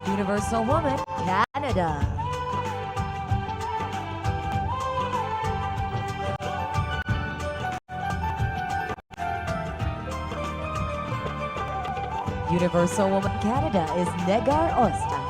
C: Universal Woman, Canada. Universal Woman Canada is Negar Osta.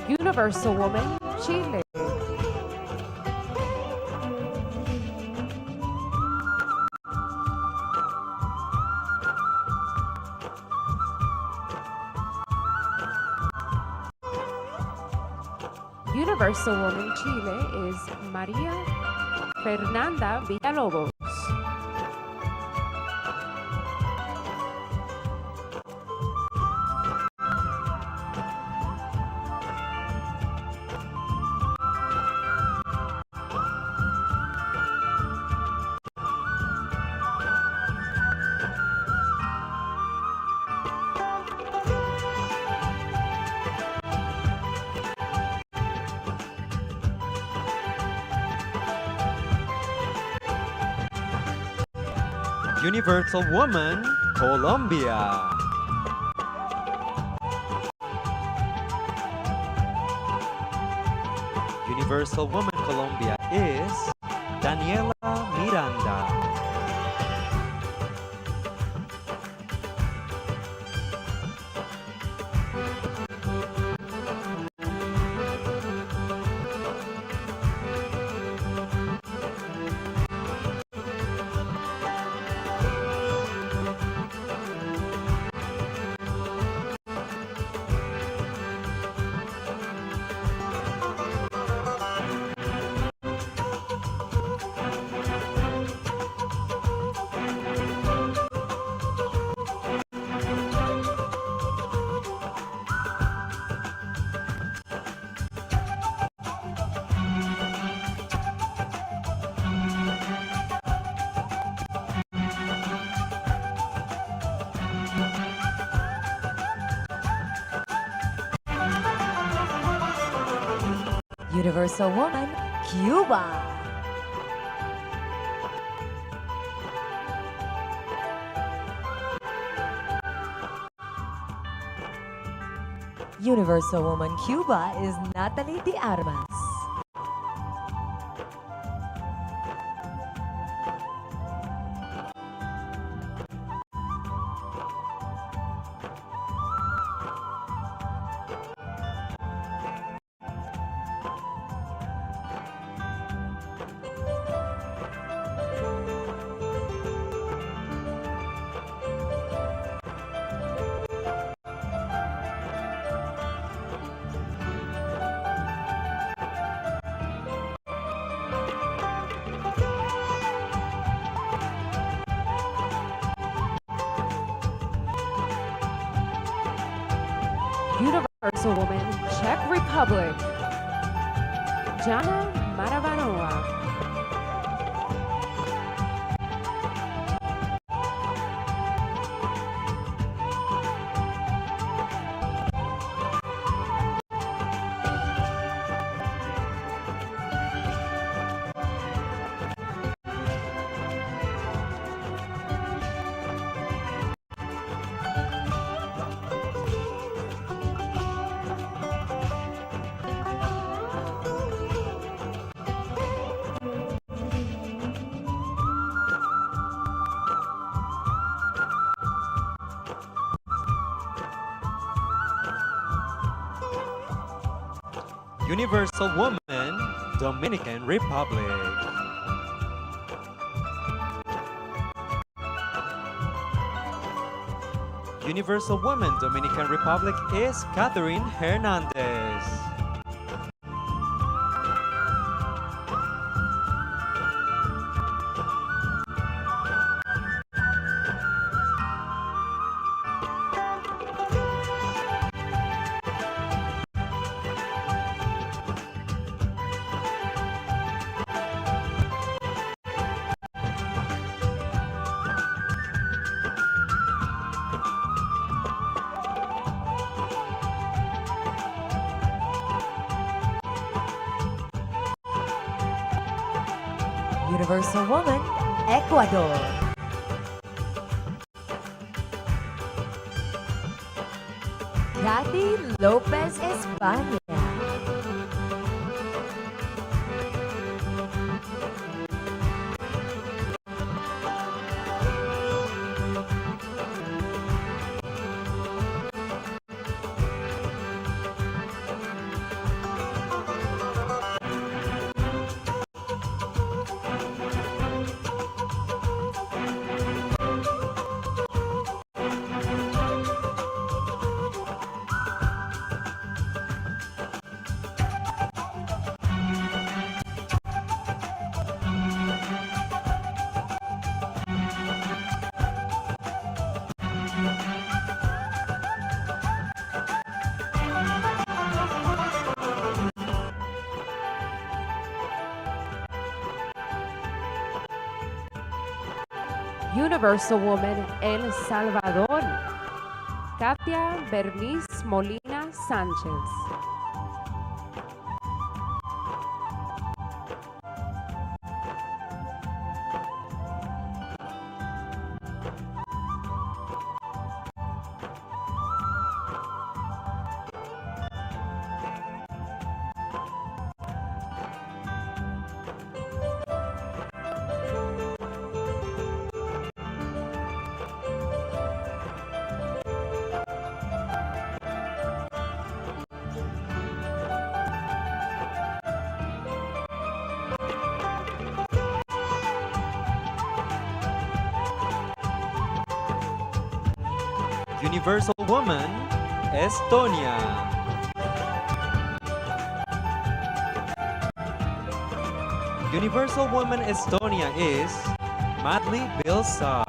B: Universal Woman, Chile. Universal Woman Chile is Maria Fernanda Villalobos.
A: Universal Woman, Colombia. Universal Woman, Colombia is Daniela Miranda.
C: Universal Woman, Cuba. Universal Woman, Cuba is Natalie De Armas.
B: Universal Woman, Czech Republic, Jana Maravanova.
A: Universal Woman, Dominican Republic. Universal Woman, Dominican Republic is Catherine Hernandez.
C: Universal Woman, Ecuador. Kathy Lopez España.
B: Universal Woman, El Salvador, Katia Bernice Molina Sánchez.
A: Universal Woman, Estonia. Universal Woman Estonia is Madly Bilsar.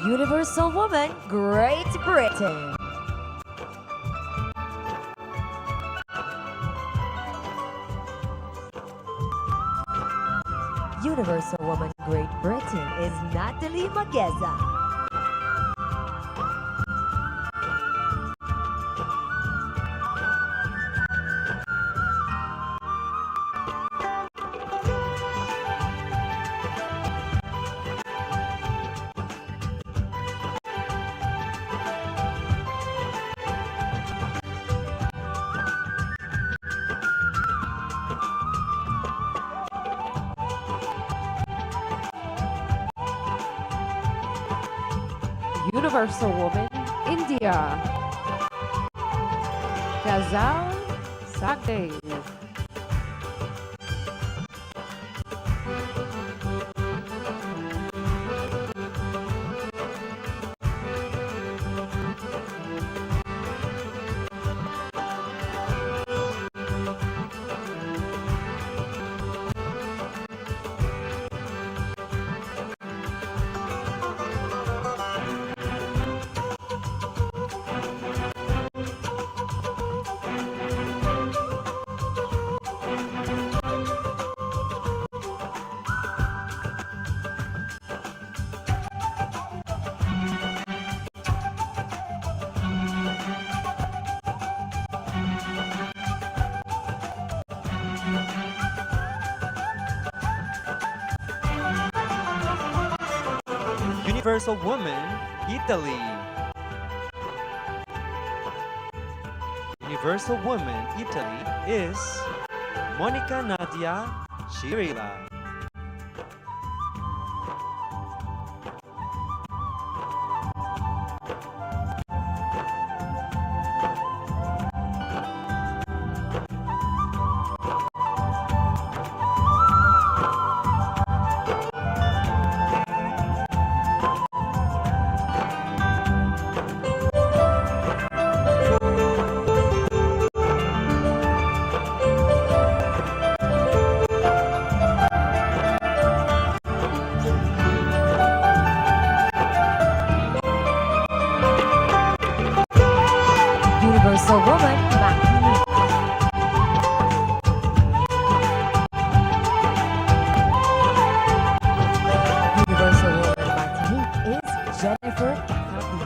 C: Universal Woman, Great Britain. Universal Woman, Great Britain is Natalie Mageza.
B: Universal Woman, India. Gazal Sagdev.
A: Universal Woman, Italy. Universal Woman, Italy is Monica Nadia Shirila.
C: Universal Woman, Martinique. Universal Woman, Martinique is Jennifer Cabi.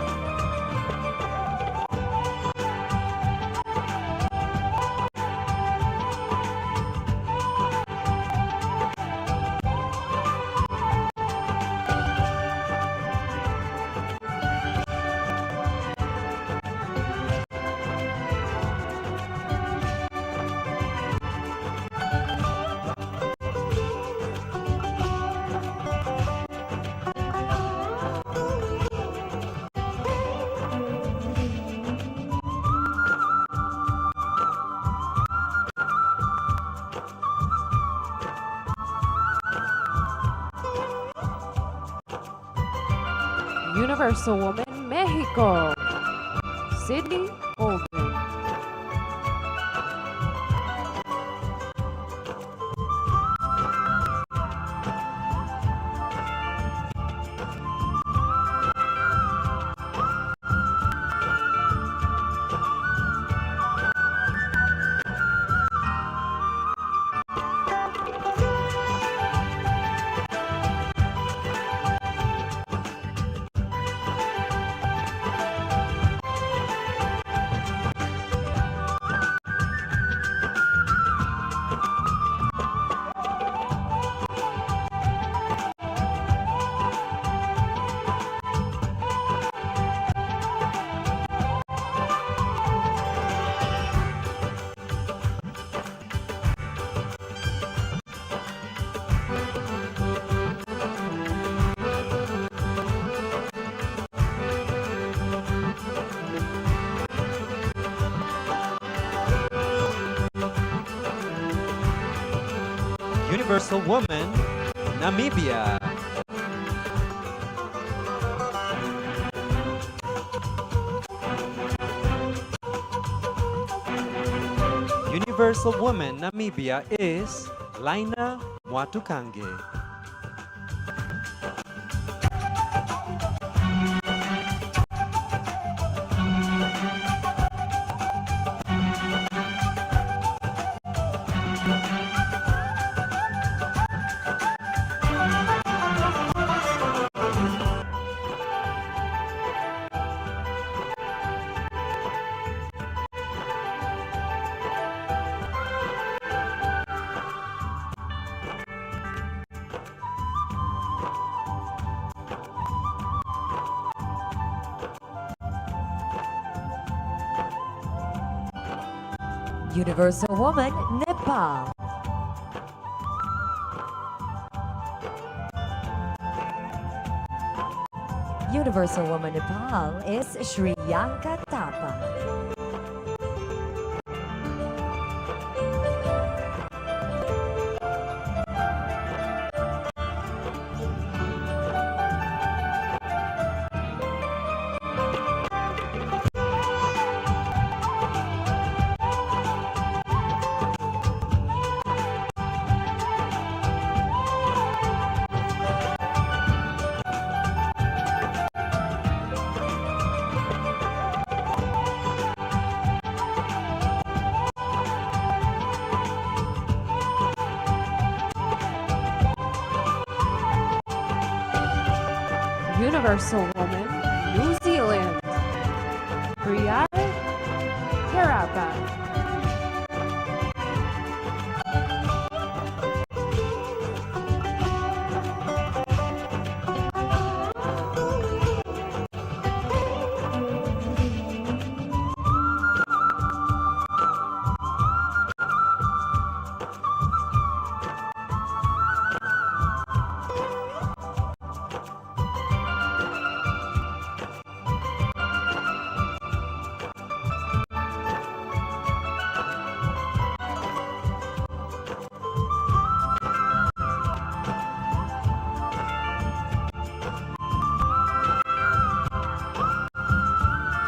B: Universal Woman, Mexico. Sydney Golden.
A: Universal Woman, Namibia. Universal Woman, Namibia is Laina Mwatukange.
C: Universal Woman, Nepal. Universal Woman Nepal is Shriyanka Tapa.
B: Universal Woman, New Zealand. Relive, Karapa.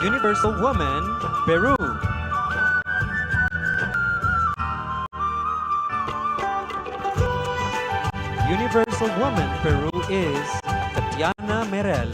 A: Universal Woman, Peru. Universal Woman, Peru is Tatiana Merel.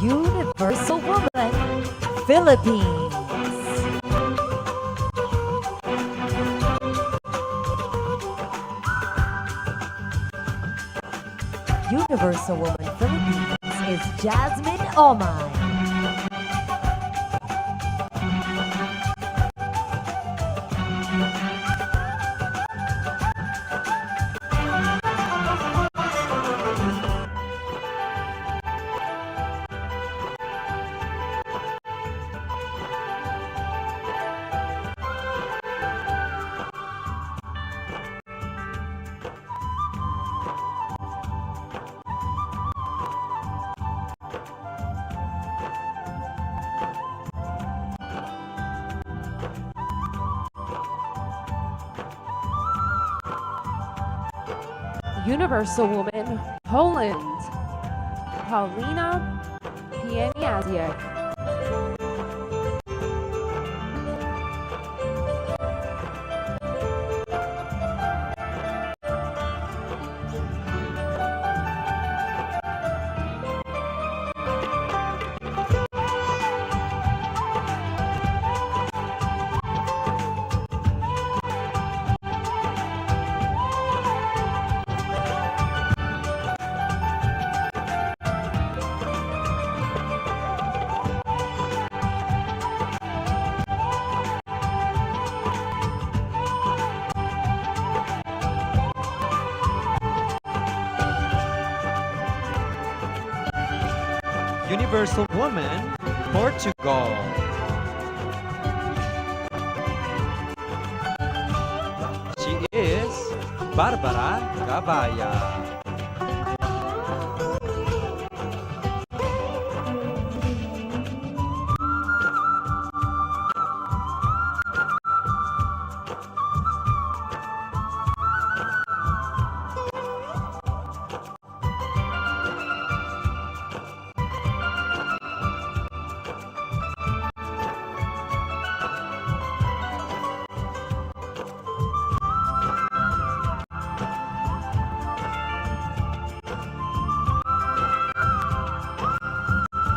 C: Universal Woman, Philippines. Universal Woman, Philippines is Jasmine Omay.
B: Universal Woman, Poland. Paulina Pieniaziak.
A: Universal Woman, Portugal. She is Barbara Gabaya.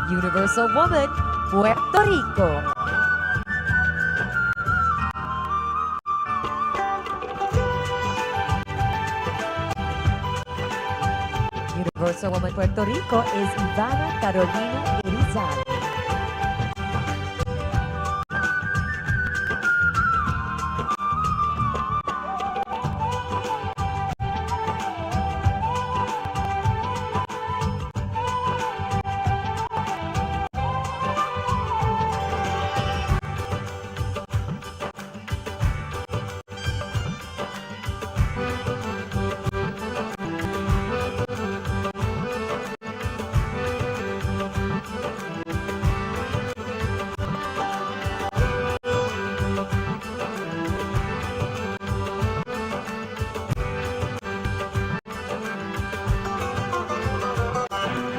C: Universal Woman, Puerto Rico. Universal Woman Puerto Rico is Ivana Carolina Irizarry.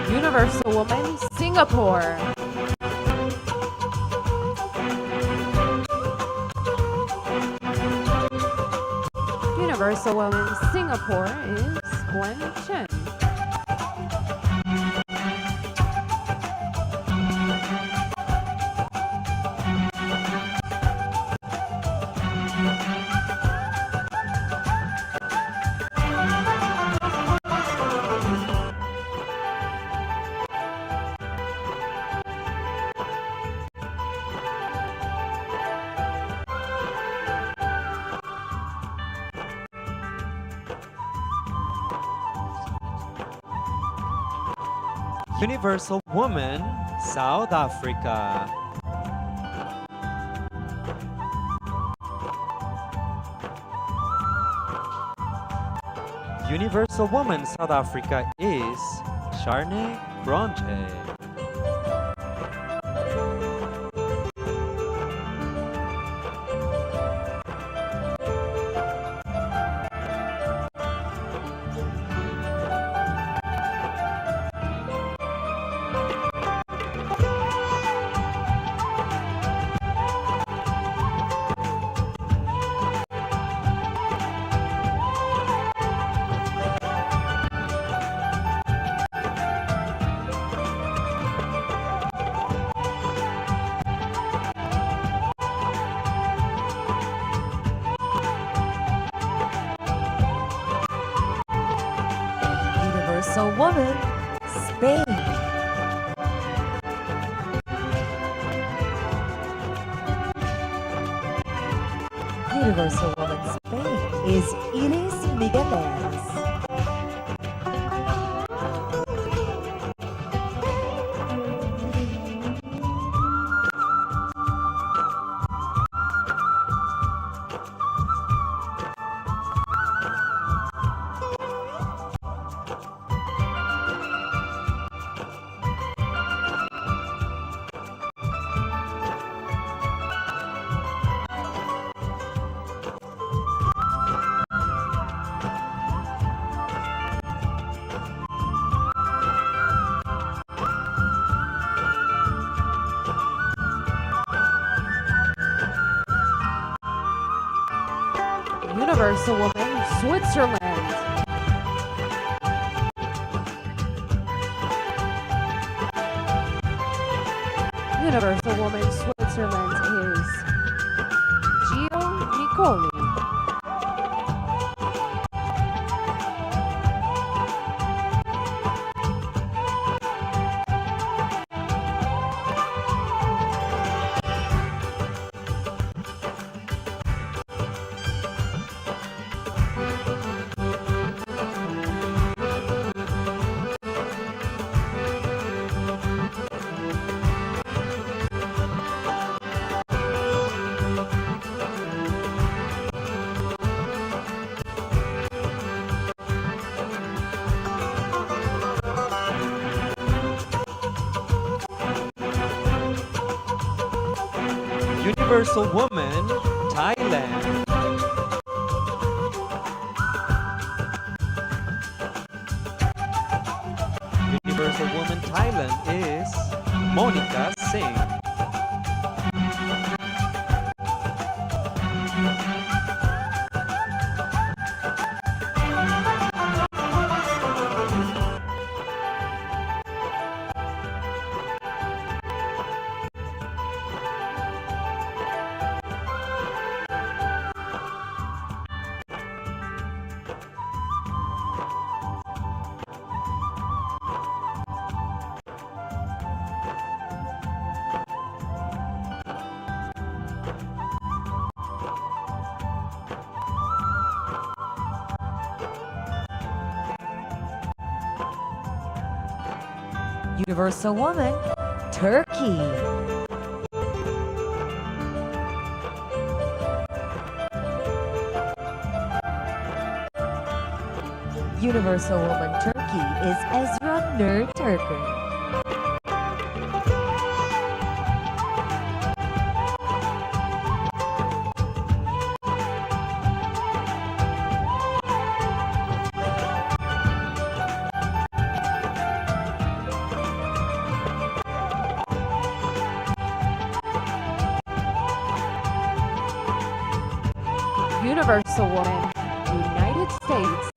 B: Universal Woman, Singapore. Universal Woman, Singapore is Gwen Chen.
A: Universal Woman, South Africa. Universal Woman, South Africa is Charne Bronte.
C: Universal Woman, Spain. Universal Woman, Spain is Iris Migueles.
B: Universal Woman, Switzerland. Universal Woman, Switzerland is Gio Nicoli.
A: Universal Woman, Thailand. Universal Woman, Thailand is Monica Singh.
C: Universal Woman, Turkey. Universal Woman, Turkey is Ezra Nur Turker.
B: Universal Woman, United States.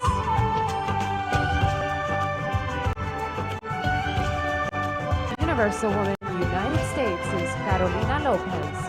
B: Universal Woman, United States is Carolina Lopez.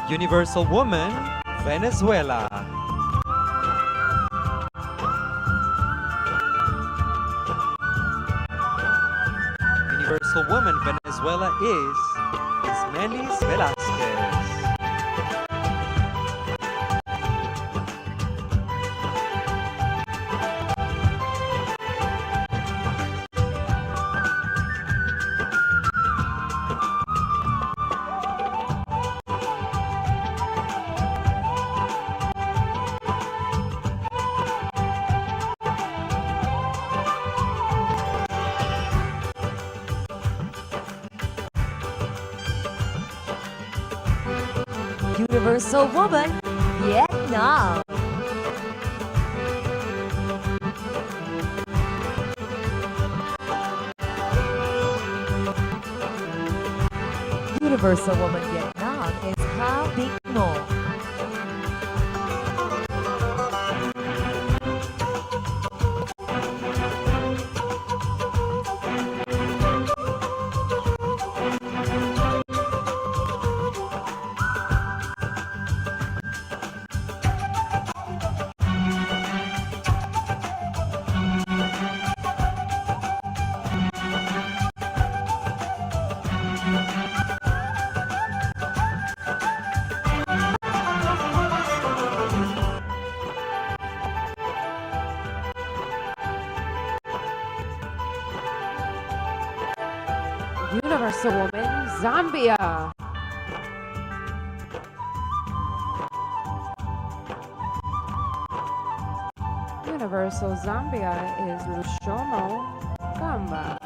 A: Universal Woman, Venezuela. Universal Woman, Venezuela is Ismelis Velasquez.
C: Universal Woman, Vietnam. Universal Woman, Vietnam is Ha Binh Ngo.
B: Universal Woman, Zambia. Universal Zambia is Lushomo Gamba.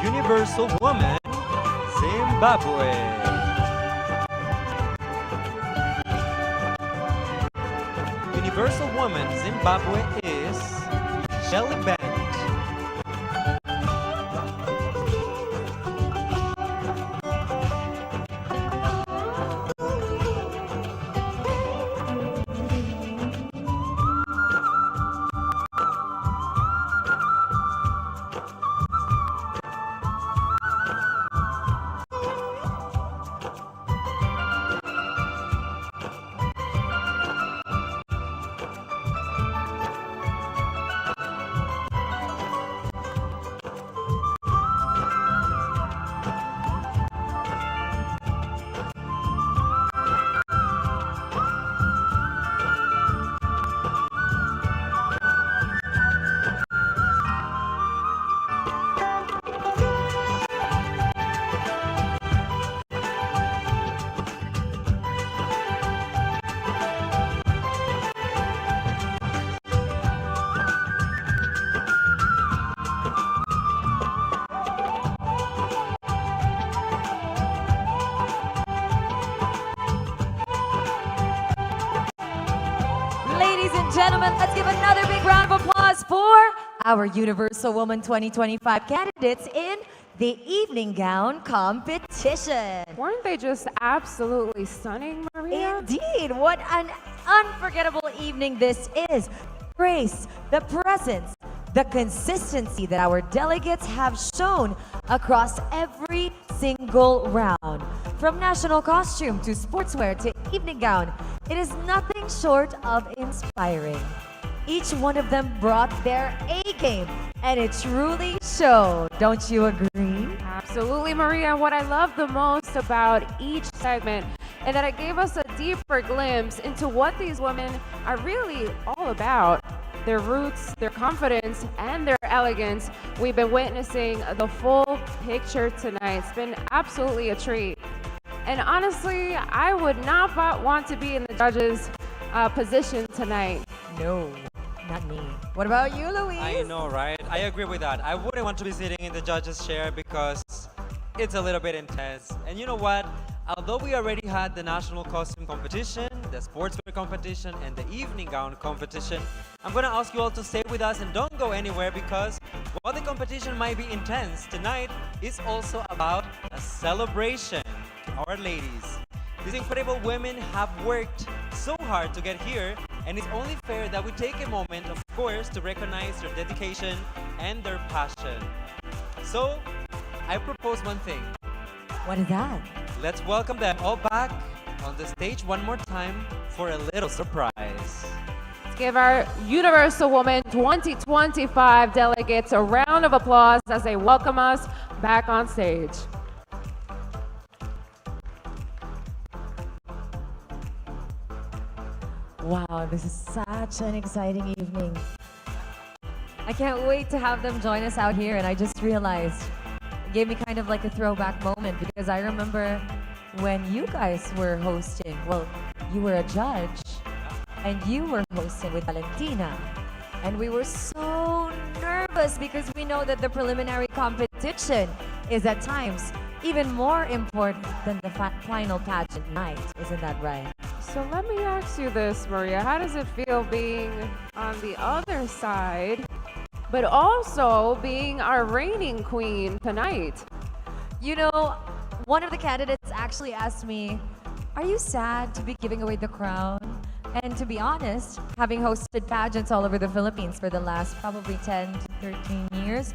A: Universal Woman, Zimbabwe. Universal Woman, Zimbabwe is Shelly Bent.
C: and gentlemen, let's give another big round of applause for our Universal Woman 2025 candidates in the evening gown competition.
B: Weren't they just absolutely stunning, Maria?
C: Indeed, what an unforgettable evening this is. Grace, the presence, the consistency that our delegates have shown across every single round. From national costume to sportswear to evening gown, it is nothing short of inspiring. Each one of them brought their A game, and it truly showed. Don't you agree?
B: Absolutely, Maria. What I love the most about each segment is that it gave us a deeper glimpse into what these women are really all about. Their roots, their confidence, and their elegance. We've been witnessing the full picture tonight. It's been absolutely a treat. And honestly, I would not want to be in the judges' position tonight.
C: No, not me. What about you, Louise?
A: I know, right? I agree with that. I wouldn't want to be sitting in the judges' chair because it's a little bit intense. And you know what? Although we already had the national costume competition, the sportswear competition, and the evening gown competition, I'm gonna ask you all to stay with us and don't go anywhere because while the competition might be intense, tonight is also about a celebration to our ladies. These incredible women have worked so hard to get here, and it's only fair that we take a moment, of course, to recognize their dedication and their passion. So, I propose one thing.
C: What is that?
A: Let's welcome them all back on the stage one more time for a little surprise.
B: Let's give our Universal Woman 2025 delegates a round of applause as they welcome us back on stage.
C: Wow, this is such an exciting evening. I can't wait to have them join us out here, and I just realized it gave me kind of like a throwback moment because I remember when you guys were hosting, well, you were a judge and you were hosting with Valentina, and we were so nervous because we know that the preliminary competition is at times even more important than the final pageant night. Isn't that right?
B: So let me ask you this, Maria. How does it feel being on the other side, but also being our reigning queen tonight?
C: You know, one of the candidates actually asked me, are you sad to be giving away the crown? And to be honest, having hosted pageants all over the Philippines for the last probably 10 to 13 years,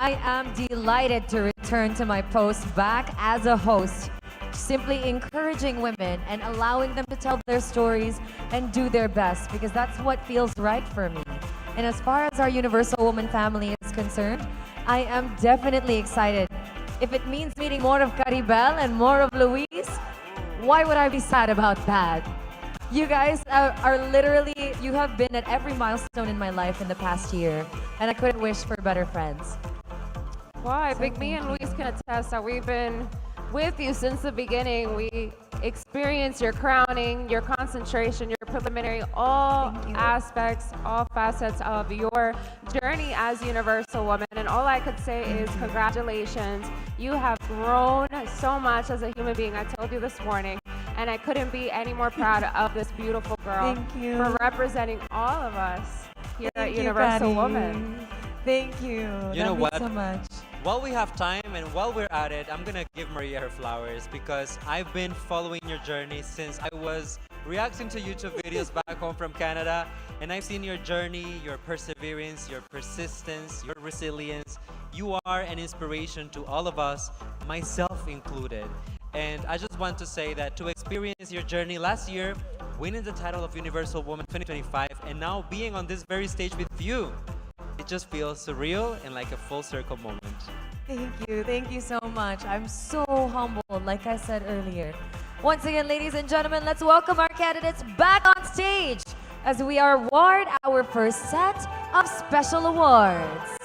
C: I am delighted to return to my post back as a host, simply encouraging women and allowing them to tell their stories and do their best because that's what feels right for me. And as far as our Universal Woman family is concerned, I am definitely excited. If it means meeting more of Caribel and more of Luis, why would I be sad about that? You guys are literally, you have been at every milestone in my life in the past year, and I couldn't wish for better friends.
B: Well, I think me and Luis can attest that we've been with you since the beginning. We experienced your crowning, your concentration, your preliminary, all aspects, all facets of your journey as Universal Woman. And all I could say is congratulations. You have grown so much as a human being. I told you this morning. And I couldn't be any more proud of this beautiful girl.
C: Thank you.
B: For representing all of us here at Universal Woman.
C: Thank you.
A: You know what?
C: So much.
A: While we have time and while we're at it, I'm gonna give Maria her flowers because I've been following your journey since I was reacting to YouTube videos back home from Canada, and I've seen your journey, your perseverance, your persistence, your resilience. You are an inspiration to all of us, myself included. And I just want to say that to experience your journey last year, winning the title of Universal Woman 2025, and now being on this very stage with you, it just feels surreal and like a full circle moment.
C: Thank you so much. I'm so humbled, like I said earlier. Once again, ladies and gentlemen, let's welcome our candidates back on stage as we award our first set of special awards.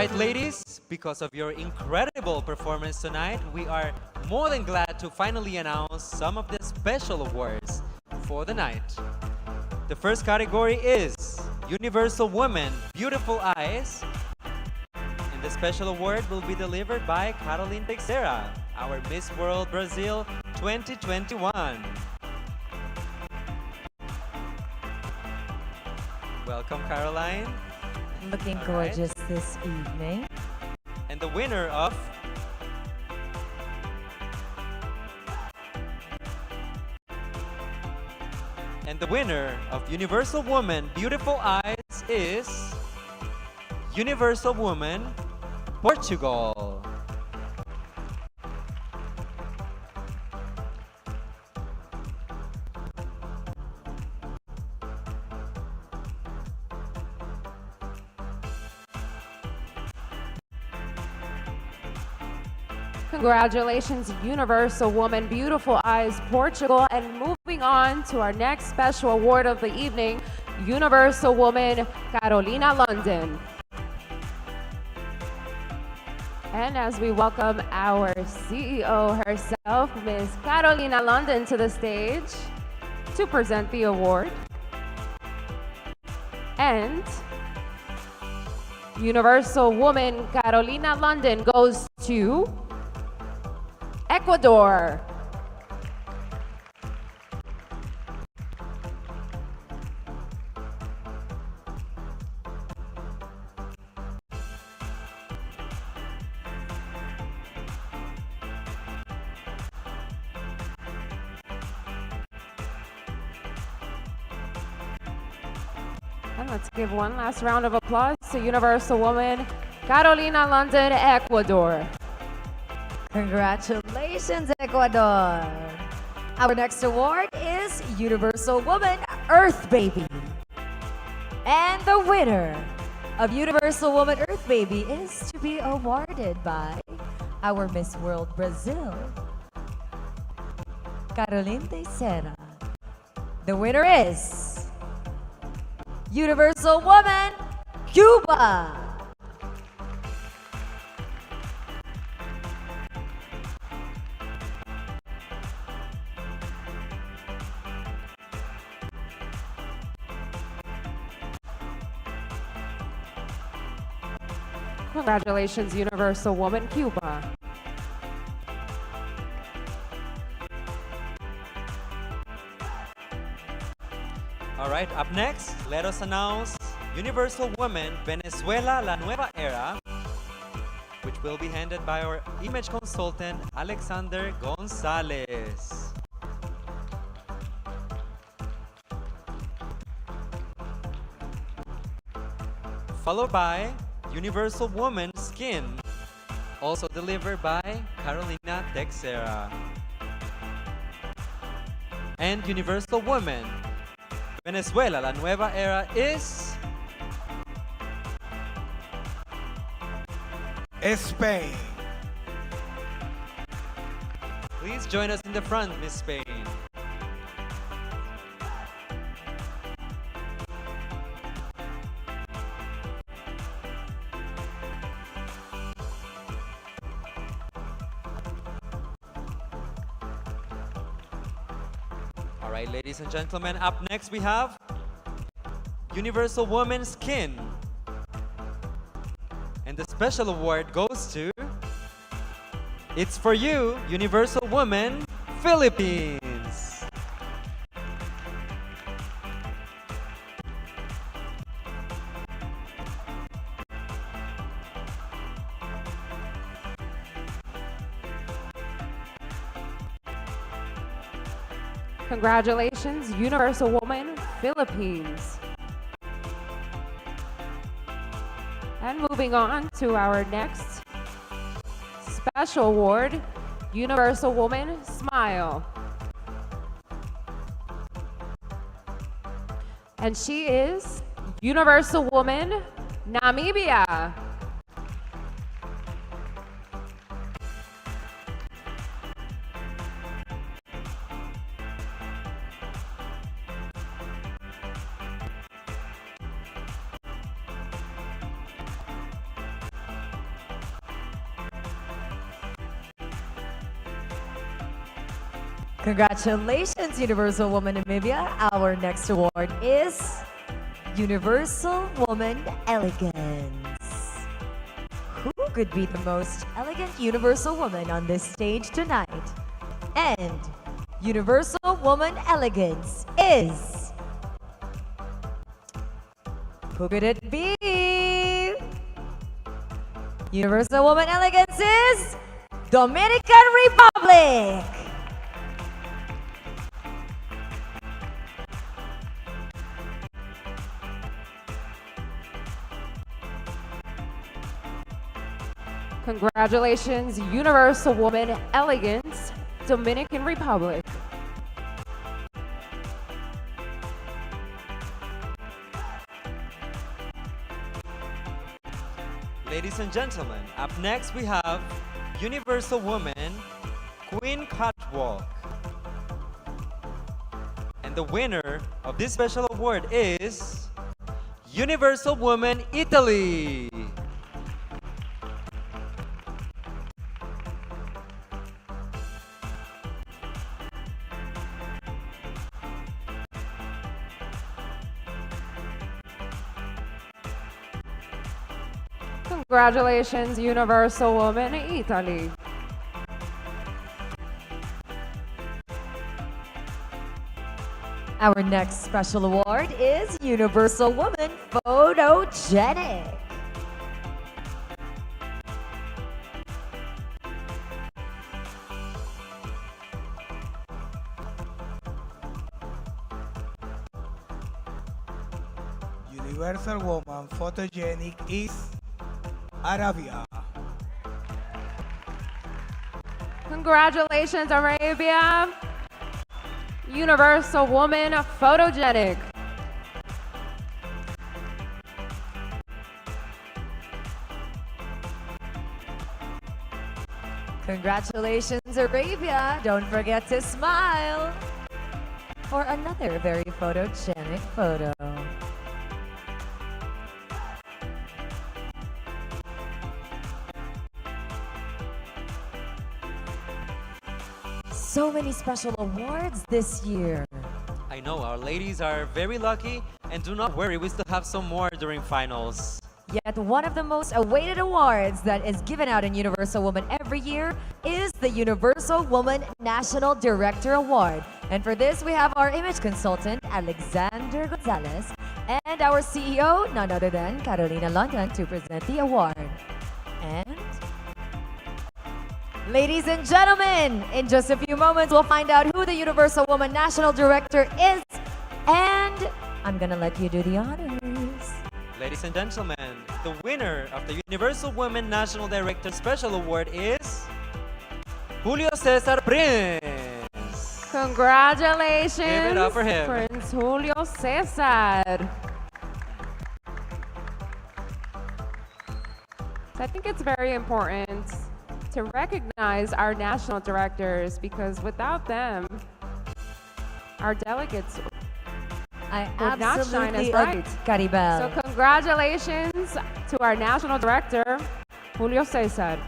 A: right, ladies, because of your incredible performance tonight, we are more than glad to finally announce some of the special awards for the night. The first category is Universal Woman, Beautiful Eyes. And the special award will be delivered by Caroline Teixeira, our Miss World Brazil 2021. Welcome, Caroline.
C: Looking
A: All
C: gorgeous this evening.
A: And the winner of Universal Woman Beautiful Eyes is Universal Woman Portugal.
B: Congratulations, Universal Woman, Beautiful Eyes, Portugal. And moving on to our next special award of the evening, Universal Woman, Carolina London. And as we welcome our CEO herself, Ms. Carolina London, to the stage to present the award. And Universal Woman, Carolina London, goes to Ecuador. And let's give one last round of applause to Universal Woman, Carolina London, Ecuador.
C: Congratulations, Ecuador. Our next award is Universal Woman Earth Baby. And the winner of Universal Woman Earth Baby is to be awarded by our Miss World Brazil, Caroline Teixeira. The winner is Universal Woman Cuba.
B: Congratulations, Universal Woman, Cuba.
A: All right, up next, let us announce Universal Woman Venezuela La Nueva Era, which will be handed by our image consultant, Alexander Gonzalez. Followed by Universal Woman Skin, also delivered by Carolina Teixeira. And Universal Woman Venezuela La Nueva Era is
D: Spain.
A: Please join us in the front, Miss Spain. All right, ladies and gentlemen, up next we have Universal Woman Skin. And the special award goes to It's For You, Universal Woman Philippines.
B: Congratulations, Universal Woman, Philippines. And moving on to our next special award, Universal Woman, Smile. And she is Universal Woman, Namibia.
C: Congratulations, Universal Woman Namibia. Our next award is Universal Woman Elegance. Who could be the most elegant Universal Woman on this stage tonight? And Universal Woman Elegance is... Who could it be? Universal Woman Elegance is Dominican Republic.
B: Congratulations, Universal Woman Elegance, Dominican Republic.
A: Ladies and gentlemen, up next we have Universal Woman Queen Catwalk. And the winner of this special award is Universal Woman Italy.
B: Congratulations, Universal Woman Italy.
C: Our next special award is Universal Woman Photogenic.
D: Universal Woman Photogenic is Arabia.
B: Congratulations, Arabia. Universal Woman Photogenic.
C: Congratulations, Arabia. Don't forget to smile for another very photogenic photo. So many special awards this year.
A: I know, our ladies are very lucky, and do not worry, we still have some more during finals.
C: Yet one of the most awaited awards that is given out in Universal Woman every year is the Universal Woman National Director Award. And for this, we have our image consultant, Alexander Gonzalez, and our CEO, none other than Carolina London, to present the award. And ladies and gentlemen, in just a few moments, we'll find out who the Universal Woman National Director is. And I'm gonna let you do the honors.
A: Ladies and gentlemen, the winner of the Universal Women National Director Special Award is Julio Cesar Prince.
B: Congratulations,
A: Give it up for him.
B: Prince Julio Cesar. I think it's very important to recognize our national directors, because without them, our delegates
C: I
B: would not shine as
C: absolutely
B: bright.
C: agree, Caribel.
B: So congratulations to our national director, Julio Cesar.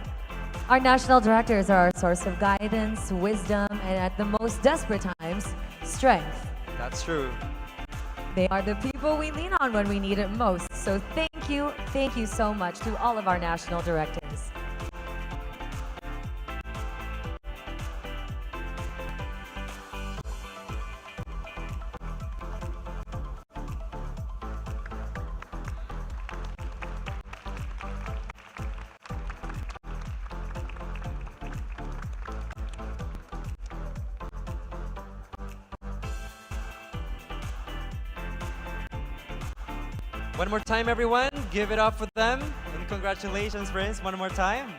C: Our national directors are our source of guidance, wisdom, and at the most desperate times, strength.
A: That's true.
C: They are the people we lean on when we need it most. So thank you so much to all of our national directors.
A: One more time, everyone. Give it up for them. And congratulations, Prince, one more time.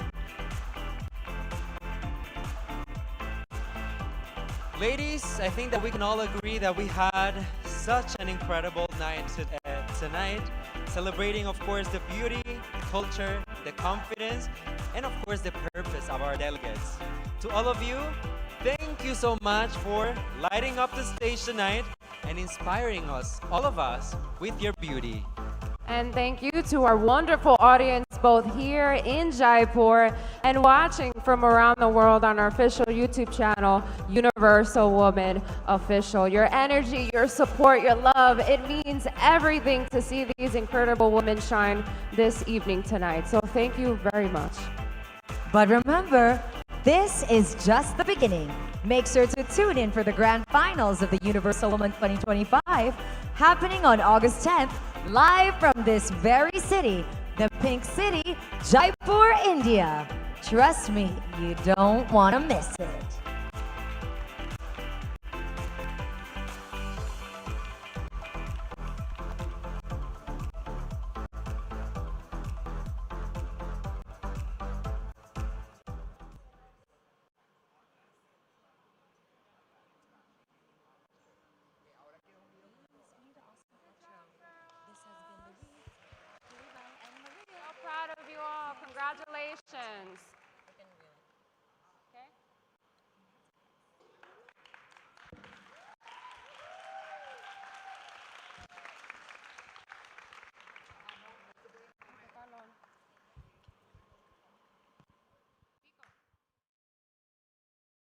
A: Ladies, I think that we can all agree that we had such an incredible night tonight, celebrating, of course, the beauty, culture, the confidence, and of course, the purpose of our delegates. To all of you, thank you so much for lighting up the stage tonight and inspiring us, all of us, with your beauty.
B: And thank you to our wonderful audience, both here in Jaipur and watching from around the world on our official YouTube channel, Universal Woman Official. Your energy, your support, your love, it means everything to see these incredible women shine this evening tonight. So thank you very much.
C: But remember, this is just the beginning. Make sure to tune in for the grand finals of the Universal Woman 2025 happening on August 10th, live from this very city, the Pink City, Jaipur, India. Trust me, you don't want to miss it.